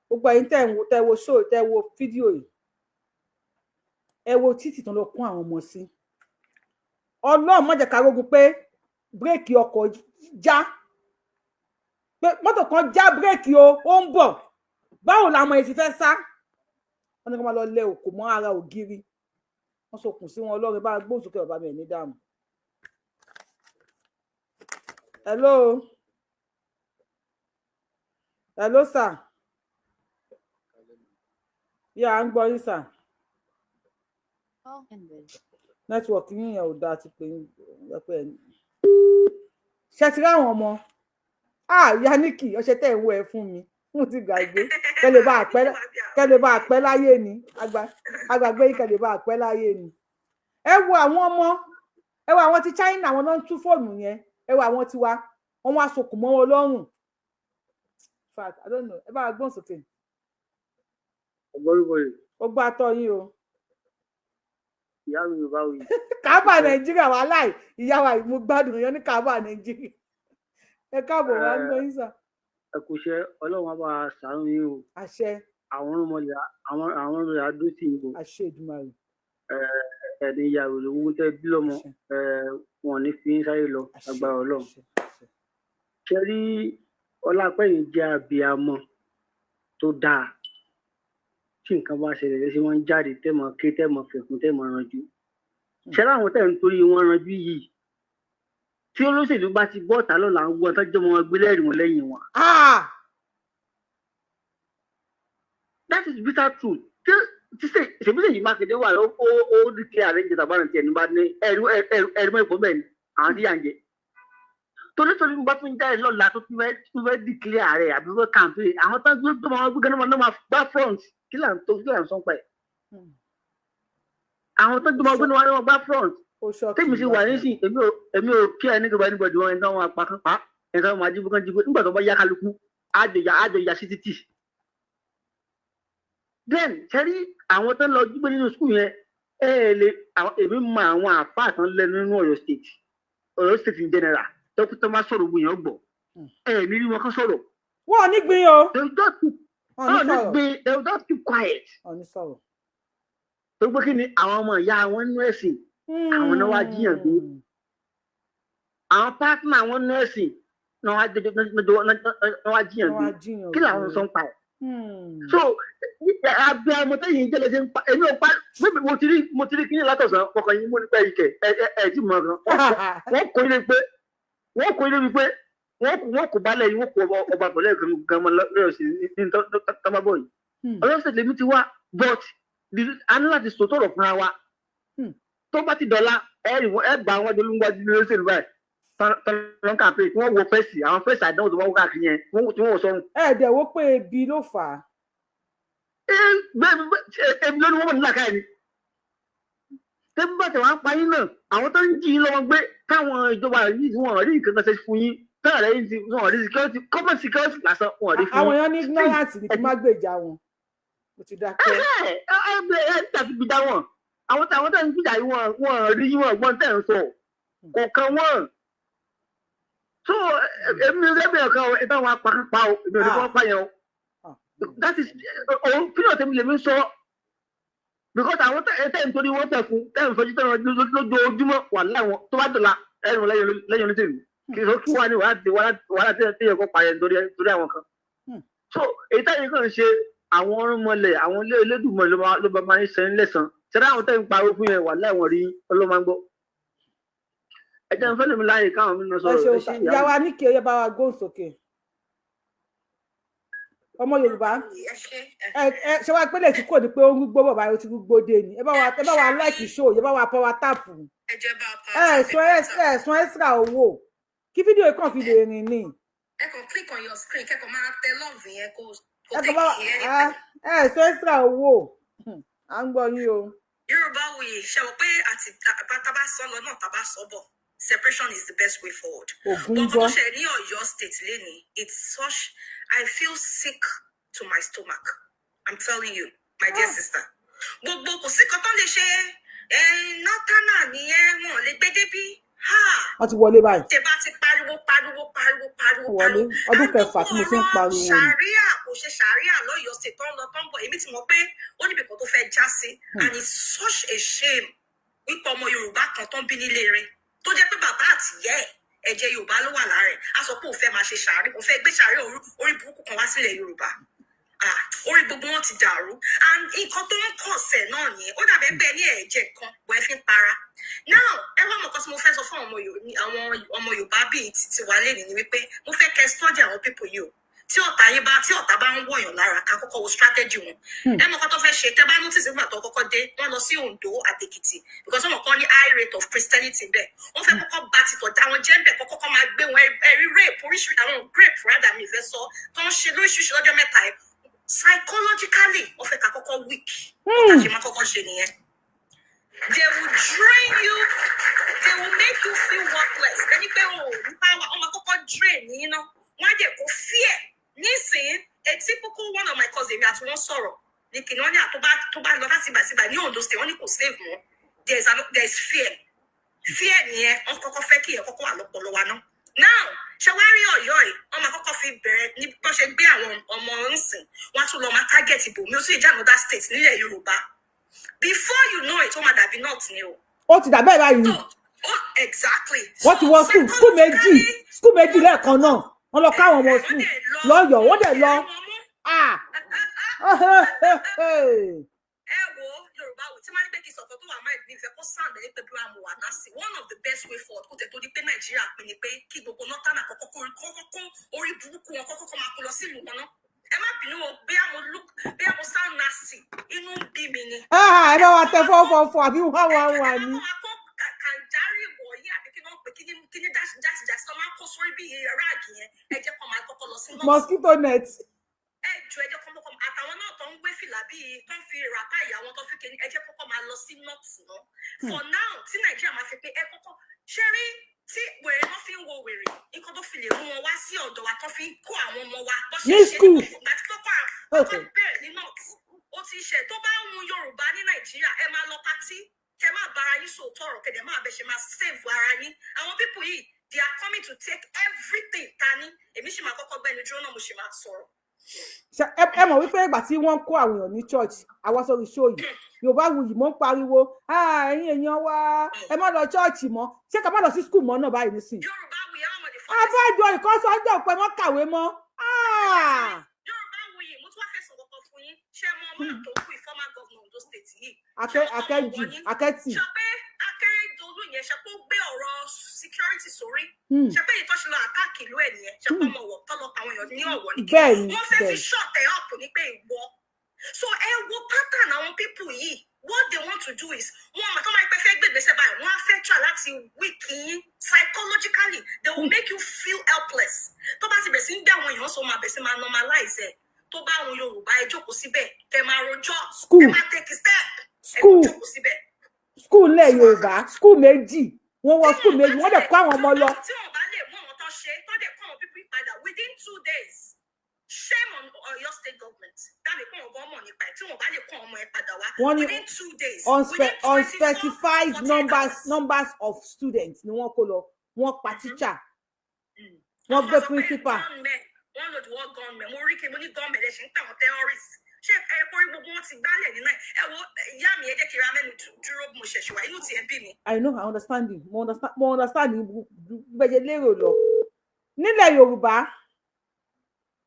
B: Gbogbo ẹ̀yin tẹ́ wo show, tẹ́ wo fídíò yìí, ẹ wo títì tán lọ kún àwọn ọmọ sí. Ọlọ́run má jẹ́ ká rógun pé bírèkì ọkọ̀ já, pé mọ́tò kan já bírèkì ó ń bọ̀, báwo làwọn èsì fẹ́ sá? Wọ́n ní kó máa lọ lẹ òkò mọ́ ara ògiri, wọ́n sokùn sí wọn. Ọlọ́run bá gbóhùn sókè bàbá mi ẹ̀ ní dààmú. Hello sir. Yeah, à ń gbọ́ yín sir.
D: Call ended.
B: Network yín yẹn ò dáa ti pè yín pé ẹ̀. Ṣé ti rí àwọn ọmọ? Yaniki, ọṣẹ tẹ́ ẹ̀ wọ ẹ fún mi, mo ti gbàgbé. Kẹ́lẹ́ bá àpẹ́ láyé ni, àgbàgbé yìí kẹ́lẹ́ bá àpẹ́ láyé ni. Ẹ wo àwọn ọmọ, ẹ wo àwọn ti China, àwọn náà ń tú fóònù yẹn, ẹ wo àwọn tiwa, wọ́n wá sokùn mọ́ wọn lọ́rùn. In fact, I don't know, ẹ bá gbọ́n sókè. Ó gbá tọ́ yín o.
H: Ìyá mi ò bá wí.
B: Kábà Nàìjíríà wà láì, ìyá wa mo gbádùn yẹn ní Kábà Nàìjíríà. Ẹ káàbọ̀ wá ń gbọ́ yín sà.
H: Ẹ kò ṣe Ọlọ́run á bá a ṣàánú yín o.
B: Àṣẹ.
H: Àwọn ọmọlẹ̀ adó tì yín o.
B: Àṣẹ Èdùmàrè.
H: Ẹni ìyàwó lówó tẹ́ bí lọ́mọ, wọn ní fi ń sáré lọ agbára Ọlọ́run. Ṣé rí Ọlápẹ̀yìn jẹ́ abiyamọ tó dáa? Tí nǹkan bá ṣẹlẹ̀ lẹ́sẹ̀ wọ́n ń jáde tẹ́mọ̀ ké tẹ́mọ̀ fẹ̀kún tẹ́mọ̀ ranjú. Ṣé láwọn tẹ̀ ń torí wọn ranjú yìí? Tí olóṣèlú bá ti bọ́ ọ̀tá lọ́la ń gbọ́n tọ́jú ọmọ wọn gbé lẹ́rìí wọn lẹ́yìn wọn. That is bitter truth. Ṣèbí lèyí Mákindé wà ó dìkẹ́ àrẹ́jẹ tàbáràn tí ẹni bá ní ẹ̀rí mọ́ ìpò bẹ́ẹ̀ ni àwọn tí yà ń jẹ. Torí bá tún jáde lọ́la tó tún fẹ́ dìkẹ́ ààrẹ àbí wọ́n kàǹpé àwọn tó ń gbé tó máa gbé gánà máa gbá front kí là ń sọ́n pa ẹ̀. Àwọn tó ń gbé máa gbá front. Tèmi sì wà nísìn èmi ò kí ẹni gbogbo ẹnibọdì wọn ẹni táwọn apá kan pa ẹni táwọn máa jíbó kan jíbó nígbà tó bá yá kálukú àjọyà sí títì. Then ṣẹ́rí àwọn tó ń lọ jíbó nínú skul yẹn èmi mọ àwọn àfáà tán lẹ́nu nínú Ọ̀yọ́ state in general tó máa sọ̀rọ̀ gbogbo yẹn gbọ́ ẹ̀mí rí wọn kan sọ̀rọ̀.
B: Wọ́n ò ní gbin o.
H: They will just keep quiet. Tó gbé kí ni àwọn ọmọ ìyá wọn nínú ẹ̀sìn àwọn náà wá jiyàn gbé àwọn pátánà àwọn nọ́ọ̀sì náà wá jiyàn gbé kí làwọn sọ ń pa ẹ̀. So abẹ́ ọmọ tẹ́yìn jẹ́ lẹ́sẹ̀ ń pa èmi ò pa mo ti rí kíní látọ̀sán ọkàn yìí mo ní pẹ́ ìkẹ́ ẹ̀ tí mo gan wọ́n kò ilé wípé wọ́n kò bá lẹ́yìn wọ́n kò ọba pẹ̀lẹ́ gan lọ́yọ̀ sí ní tọ́mọ́bọ̀ yìí ọlọ́sẹ̀ lèmi ti wá but a ní láti sòtọ̀rọ̀ fúnra wa. Tó bá ti dọ̀la ẹ bá àwọn adolúngbájú ní lóṣèlú báyìí tọ́lọ́ kàpé tí wọ́n wo fẹ́sì àwọn fẹ́sì àdánwò tó wọ́n wó káàkiri yẹn tí wọ́n wò sọ́run.
B: Ẹ̀ẹ́dẹ̀ wo pé ebi ló fà á.
H: Ebi ló ní wọ́n mọ̀ nílà káyọ̀ ni. Tẹ́bí bá tẹ̀ wá ń pa yín náà àwọn tó ń jí yín lọ́wọ́ gbé káwọn ìjọba yìí tí wọ́n rí nǹkan kan ṣe fún yín tẹ́lẹ̀ lẹ́yìn tí wọ́n rí security common security lásán wọ́n rí fún yín.
B: Àwọn èèyàn ní ignorance ní kí má gbèjà wọn. Mo ti dákẹ́.
H: Ẹ tàbí gbìdá wọn. Àwọn tẹ̀ ń gbìdá yìí wọ́n rí wọn gbọ́n tẹ̀ ń sọ kò kan wọ́n. So èmi ò lẹ́bẹ̀ẹ́ ọ̀kan ẹ̀ bá wọn apá o èmi ò ní wọ́n pa yẹn o. That is òun fílọ̀ tẹ̀mí lèmi sọ because àwọn tẹ̀ ń torí wọ́n tẹ̀ fún tẹ̀ ń fọjú tẹ̀ lójoojúmọ́ wà láwọn tó bá dọ̀la ẹ̀rù lẹ́yìn oníṣèlú kì í sọ kí wà ní wàhálà tẹ̀ yẹ kó pa yẹn torí àwọn kan. So èyí táyì kan ṣe àwọn ọ̀rùnmọ̀lẹ̀ àwọn elédùnmọ̀ ló bá máa ń ṣe ń lẹ̀sán ṣẹlẹ̀ àwọn tẹ̀ ń pariwo fún yẹn wà láwọn rí ọlọ́mọ gbọ́. Ẹ jẹ́ n fẹ́ lèmi láàyè káwọn mi lọ sọ̀rọ̀.
B: Ìyá wa ní kí oyè bá wa gbóhùn sókè. Ọmọ Yorùbá ṣé wàá pélé tí kò ní pé ó ń gbó bàbá ó ti gbó dé ni ẹ bá wa like show ẹ bá wa power tap ẹ̀sùn extra owó kí fídíò yìí kàn fi lè rìn ní.
I: Ẹ kàn click on your screen kẹ́kọ̀ọ́ máa tẹ love yẹn kó
B: ẹ̀sùn extra owó à ń gbọ́ yín o.
I: Yorubawuyi, ṣé o pé àti taba solo náà taba sobo. Separation is the best way forward. But for ṣe ní Ọ̀yọ́ state leni, it's such I feel sick to my stomach. I'm telling you, my dear sister. Gbogbo kò sí kan tó lè ṣe notana ni wọ́n lè gbé débi. Ha.
B: Wọ́n ti wọlé báyìí.
I: Tẹ́ bá ti pariwo.
B: Wọlé. Ọdún kẹfà tí mo ti ń pariwo.
I: Sharia kò ṣe Sharia l'Ọ̀yọ́ state tó ń lọ tó ń bọ̀. Èmi ti mọ̀ pé ó níbi kan tó fẹ́ já sí. And it's such a shame. Wípé ọmọ Yorùbá kan tó ń bí nílé rẹ̀. Tó jẹ́ pé bàbá àti ìyá ẹ̀ ẹ̀jẹ̀ Yorùbá ló wà lára ẹ̀. A sọ pé ó fẹ́ máa ṣe Sharia, ó fẹ́ gbé Sharia orí burúkú kan wá sílẹ̀ Yorùbá. Orí gbogbo wọn ti dàrú. And nǹkan tó ń kọ̀sẹ̀ náà nìyẹn. Ó dàbí pé ní ẹ̀jẹ̀ kan wọ́n ẹ fi ń para. Now, ẹ wá mọ̀ kan tí mo fẹ́ sọ fún àwọn ọmọ Yorùbá bíi ti wà lẹ́nìí ni wípé mo fẹ́ kẹ́ study àwọn people yìí o. Tí ọ̀tá bá ń wọ̀yàn lára ká kọ́kọ́ wo strategy wọn. Ẹ mọ̀ kan tó fẹ́ ṣe tẹ́ bá notice nígbà tó kọ́kọ́ dé wọ́n lọ sí Ondo àtèkìtì because wọ́n kọ́ ní high rate of Christianity bẹ́ẹ̀. Wọ́n fẹ́ kọ́kọ́ bá ti tọ̀dá wọn jẹ́ bẹ́ẹ̀ kọ́kọ́ máa gbé wọn ẹ̀rí rape oríṣiríṣi àwọn grape rather mi fẹ́ sọ tó ń ṣe lóríṣiríṣi lọ́jọ́ mẹ́ta ẹ̀. Psychologically, wọ́n fẹ́ ká kọ́kọ́ weak. Ọ̀tá ṣe máa kọ́kọ́ ṣe nìyẹn. They will drain you. They will make you feel worthless. Ẹni pé power, ọmọ kọ́kọ́ drain yín náà. Wọ́n á dẹ̀ kó fear. Nísìnyí, a typical one of my cousins mi àti wọ́n sọ̀rọ̀. Ní kìnìún wọ́n ní tó bá lọ láti ìgbà ní Ondo State, wọ́n ní kò save wọn. There's fear. Fear nìyẹn, wọ́n kọ́kọ́ fẹ́ kí ẹ̀ kọ́kọ́ wà lọ́pọ̀lọ́ wa náà. Now, ṣe wá rí Ọ̀yọ́ yìí, wọ́n máa kọ́kọ́ fi bẹ̀rẹ̀ ní bó ṣe gbé àwọn ọmọ ńsìn, wọ́n á tún lọ máa target ibòmí ó sì jẹ́ another state nílẹ̀ Yorùbá. Before you know it, ó máa dàbí north ni o. Ó ti dàbẹ́ báyìí. Exactly.
B: Wọ́n ti wọ school méjì lẹ́ẹ̀kan náà. Wọ́n lọ káwọn ọmọ school lọ́yọ̀, wọ́n dẹ̀ lọ.
I: Ẹ wo Yorùbá wò tí máa ń gbé kí sọ̀tọ̀ tó wà máa ní ìfẹ́ kó sound ẹ̀ pé bí wàá mú wà náà sí. One of the best way forward kó tẹ̀ tó di pé Nàìjíríà pín ni pé kí gbogbo nọ́tánà kọ́kọ́ orí burúkú wọn kọ́kọ́ máa kó lọ sí ìlú wọn náà. Ẹ má bínú o, bí a mo sound nasty, inú ń bí mi ni.
B: Ẹ bá wa tẹ fọ́fọ́fọ́ àbí wá ni.
I: Kànjárì wọ̀nyí àbí kí wọ́n pè kí ní dáṣìdáṣì tó máa ń kó sórí bí ráàgì yẹn, ẹ jẹ́ kó máa kọ́kọ́ lọ sí nọ́ọ̀sì.
B: Mosquito net.
I: Ẹ jọ ẹ jẹ́ kó mọ́kọ́ àtàwọn náà tó ń gbé fìlà bíi tó ń fi ràpá ìyàwó tó fi kéde ẹ jẹ́ kọ́kọ́ máa lọ sí nọ́ọ̀sì náà. For now, tí Nàìjíríà máa fi pé ẹ kọ́kọ́ ṣe rí tí wèrè wọn fi ń wo wèrè nǹkan tó fi lè mú wọn wá sí ọ̀dọ̀ wa tó fi ń kó àwọn ọmọ wa bó ṣe ṣe ní àti kọ́kọ́ bẹ́ẹ̀ ní north ó ti ṣe tó bá ń mu Yorùbá ní Nàìjíríà ẹ máa lọ pátí kẹ máa bára yín sòótọ́ ọ̀rọ̀ kẹ̀dẹ̀ máa bẹ ṣe máa save ara yín àwọn people yìí they are coming to take everything tani èmi sì máa kọ́kọ́ gbẹ́ni dúró náà mo sì máa sọ̀rọ̀.
B: Ẹ mọ̀ wípé ìgbà tí wọ́n kó àwọn èèyàn ní church àwa sórí show yìí Yorùbáwùyí mọ́ ń pariwo ẹ̀yin èèyàn wa ẹ má lọ church mọ́ ṣé ká má lọ sí school mọ́ náà báyìí nísìnyí.
I: Yorùbáwùyí àwọn ọmọdé fún
B: abájọ ìkọ́sọ́jọ́ pé wọ́n kàwé mọ́.
I: Yorùbáwùyí mo tún wá fẹ̀sùn kọ̀ọ̀kan fún yín ṣé mo máa tó kú former governor Ondo State yìí.
B: Akẹ́tì.
I: ṣe pé Akérèdọ́lù yẹn ṣe kó gbé ọ̀rọ̀ security sórí ṣe pé ìtọ́sí lọ àtàkì ìlú ẹ̀ nìyẹn ṣe pé ọmọ ọ̀wọ̀ tọ́lọ́ àwọn èèyàn ní ọ̀wọ̀ ní kí wọ́n fẹ́ fi ṣọ̀tẹ̀ ọ̀pọ̀ ní pé ìwọ. So ẹ wo pattern àwọn people yìí what they want to do is wọn àmọ́ tó máa pẹ́ fẹ́ gbègbèsè báyìí wọ́n á fẹ́ try láti weak yín psychologically they will make you feel helpless. Tó bá ti bẹ̀ sí ń gbé àwọn èèyàn sọ máa bẹ̀ sí máa normalize ẹ̀ tó bá àwọn Yorùbá ẹ jókòó síbẹ̀ kẹ máa rojọ́ ẹ máa take a step ẹ jókòó síbẹ̀.
B: School lẹ̀ Yorùbá school méjì wọ́n wọ school méjì wọ́n dẹ̀ kó àwọn ọmọ lọ.
I: Tí wọ́n bá lè mú àwọn tó ṣe tó dẹ̀ kọ́ àwọn pípín padà within 2 days. Shame on your state government. That they come on money by. Tí wọ́n bá lè kọ́ ọmọ ẹ padà wá within 2 days.
B: Unspecified numbers of students ni wọ́n kó lọ wọ́n pa teacher wọ́n gbé principal.
I: Wọ́n lò the word gunmen mo rí kí mo ní gunmen ẹ̀ ṣe ń pè wọ́n terrorists. Ṣé ẹ kórí gbogbo wọn ti gbálẹ̀ nínú ẹ̀ ẹ wo ìyá mi ẹ jẹ́ kí ra mẹ́nu dúró mo ṣẹ̀ṣẹ̀ wá inú ti ẹ bí mi.
B: I know I understand you mo understand you gbẹ̀jẹ̀ lérò lọ nílẹ̀ Yorùbá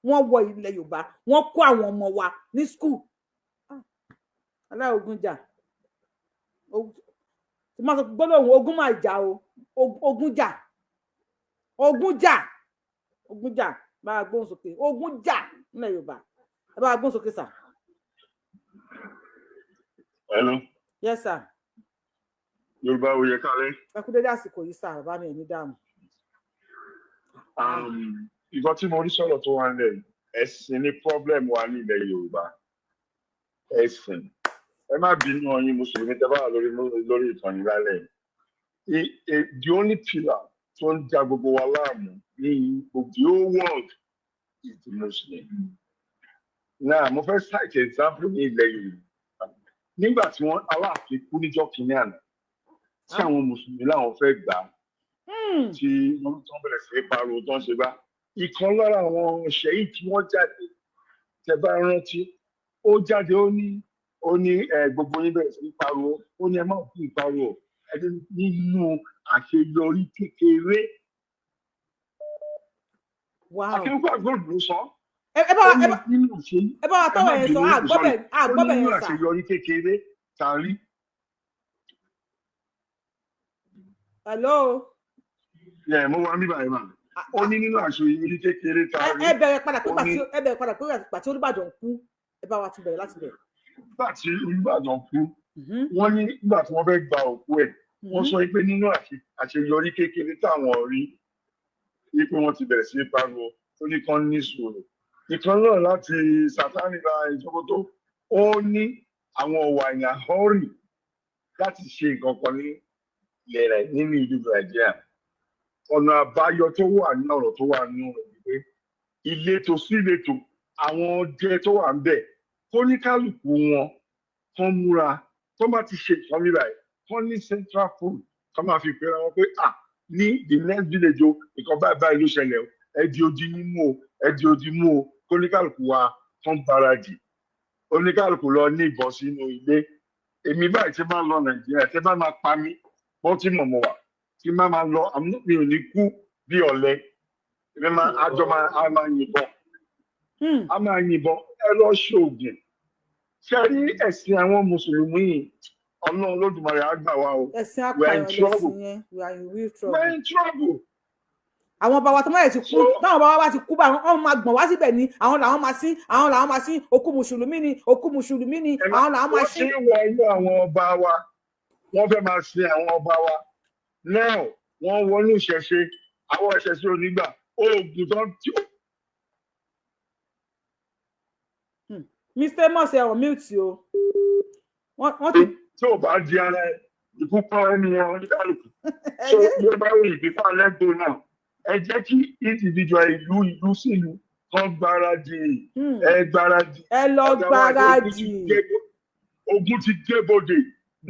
B: wọ́n wọ ilẹ̀ Yorùbá wọ́n kó àwọn ọmọ wa ní school aláògùnjà tí máa sọ gbọ́dọ̀ òun ogun máa jà o ogunjà bá a gbóhùn sókè ogunjà nílẹ̀ Yorùbá ẹ bá a gbóhùn sókè sà.
J: Hello.
B: Yes sir.
J: Yorùbáwùyí kálẹ̀.
B: Ẹ kú dédé àsìkò yìí sà bá mi ẹ̀ ní dáàmú.
J: Ìgbà tí mo rí sọ̀rọ̀ tó wà nílẹ̀ ẹ̀sìn ní problem wà ní ilẹ̀ Yorùbá ẹ̀sìn ẹ má bínú ọyìn mùsùlùmí tẹ́ bá wà lórí ìkànnì lálẹ́ the only pillar tó ń ja gbogbo wa láàmú ní the whole world is the Muslim. Náà mo fẹ́ cite example ní ilẹ̀ Yorùbá nígbà tí wọ́n Aláàfin kú níjọ́ kìíní àná tí àwọn mùsùlùmí làwọn fẹ́ gbà á tí wọ́n tán bẹ̀rẹ̀ sí pariwo tán ṣe bá ìkan lára àwọn ṣẹ́yìn tí wọ́n jáde tẹ́ bá rántí ó jáde ó ní gbogbo yín bẹ̀rẹ̀ sí pariwo ó ní ẹ má kú ìpariwo ẹni nínú àṣeyọrí kékeré. Akẹ́kọ̀ọ́ àgbọ̀dù ló sọ.
B: Ẹ bá wa tọ́wọ̀ yẹn sọ àgbọ́bẹ̀ yẹn sà.
J: Àṣeyọrí kékeré tàrí.
B: Hello.
J: Ẹ mo wá níbà yẹn mà. Ó ní nínú àṣeyọrí kékeré tàrí.
B: Ẹ bẹ̀rẹ̀ padà pé pàtí Olúbàdàn kú. Ẹ bá wa tún bẹ̀rẹ̀ láti bẹ̀rẹ̀.
J: Nígbà tí Olúbàdàn kú, wọ́n ní nígbà tí wọ́n fẹ́ gba òkú ẹ̀, wọ́n sọ pé nínú àṣeyọrí kékeré táwọn rí wípé wọ́n ti bẹ̀rẹ̀ sí í pariwo tó ní kán ní sùúrù. Ìkan náà láti Sátánì ra ìjọba tó ó ní àwọn ọ̀wà èèyàn họ́rì láti ṣe nǹkan kan ní ilẹ̀ rẹ̀ nínú ìlú Nàìjíríà. Ọ̀nà àbáyọ tó wà ní ọ̀rọ̀ tó wà nínú rẹ̀ wípé ìletò sí ìletò àwọn ọdẹ tó wà ń bẹ̀ kó ní kálukú wọn kán múra tó bá ti ṣe ìkan mìíràn ẹ̀ kán ní central food kán máa fi pera wọn pé ní the next village o nǹkan báyìí ló ṣẹlẹ̀ o ẹ di odi mú o ẹ di odi mú o kó ní kálukú wa kán gbáradì oníkálukú lọ ní ìbọn sínú ilé èmi báyìí tí bá lọ Nàìjíríà tí bá máa pa mí bọ́ tí mọ̀mọ́ wà tí má máa lọ mi ò ní kú bí ọ̀lẹ èmi máa yìnbọn a máa yìnbọn ẹ lọ ṣoògùn ṣe rí ẹ̀sìn àwọn mùsùlùmí yìí ọ̀nà Olódùmarè á gbà wá o.
B: Ẹ̀sìn apààyàn lẹ́sìn yẹn we are in real trouble.
J: We're in trouble.
B: Àwọn bàbá tó máa ti kú táwọn bàbá wa ti kú bá wọn máa gbọ̀n wá síbẹ̀ ni àwọn làwọn máa sí òkú mùsùlùmí ni àwọn làwọn máa sí.
J: wọ́n ti wọ inú àwọn ọba wa wọ́n fẹ́ máa sin àwọn ọba wa náà wọ́n wọnú ìṣẹ̀ṣe àwọn ìṣẹ̀ṣe onígbà oògùn tó ń tí ó.
B: Mr. Mose on mute o. Wọ́n ti.
J: Tí ò bá di ara ikú pọ́n ẹni yẹn oníkálukú. So bí ó bá rí ìpínpá lẹ́gbẹ̀ẹ́ náà ẹ jẹ́ kí individual ìlú sílùú kan gbáradì ẹ gbáradì.
B: Ẹ lọ gbáradì.
J: Ogun ti dé bodè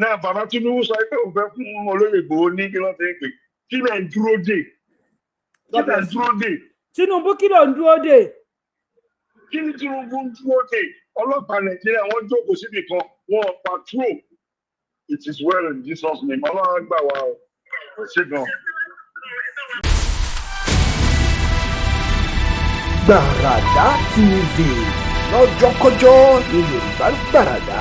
J: náà bàbá Tinubu sọ pé òun fẹ́ fún olóyè Ìgbòho ní kí wọ́n ti ń pè kí lẹ̀ ń dúró dè.
B: Tinubu kí ló ń dúró dè?
J: Kí ni Tinubu ń dúró dè? Ọlọ́pàá Nàìjíríà wọ́n jókòó síbi kan wọ́n patrol. It is well in Jesus' name. Ọlọ́run gbà wá o. Ṣé gan?
A: Gbàràdá TV lọ́jọ́kọ́jọ́ ni Yorùbá gbàràdá.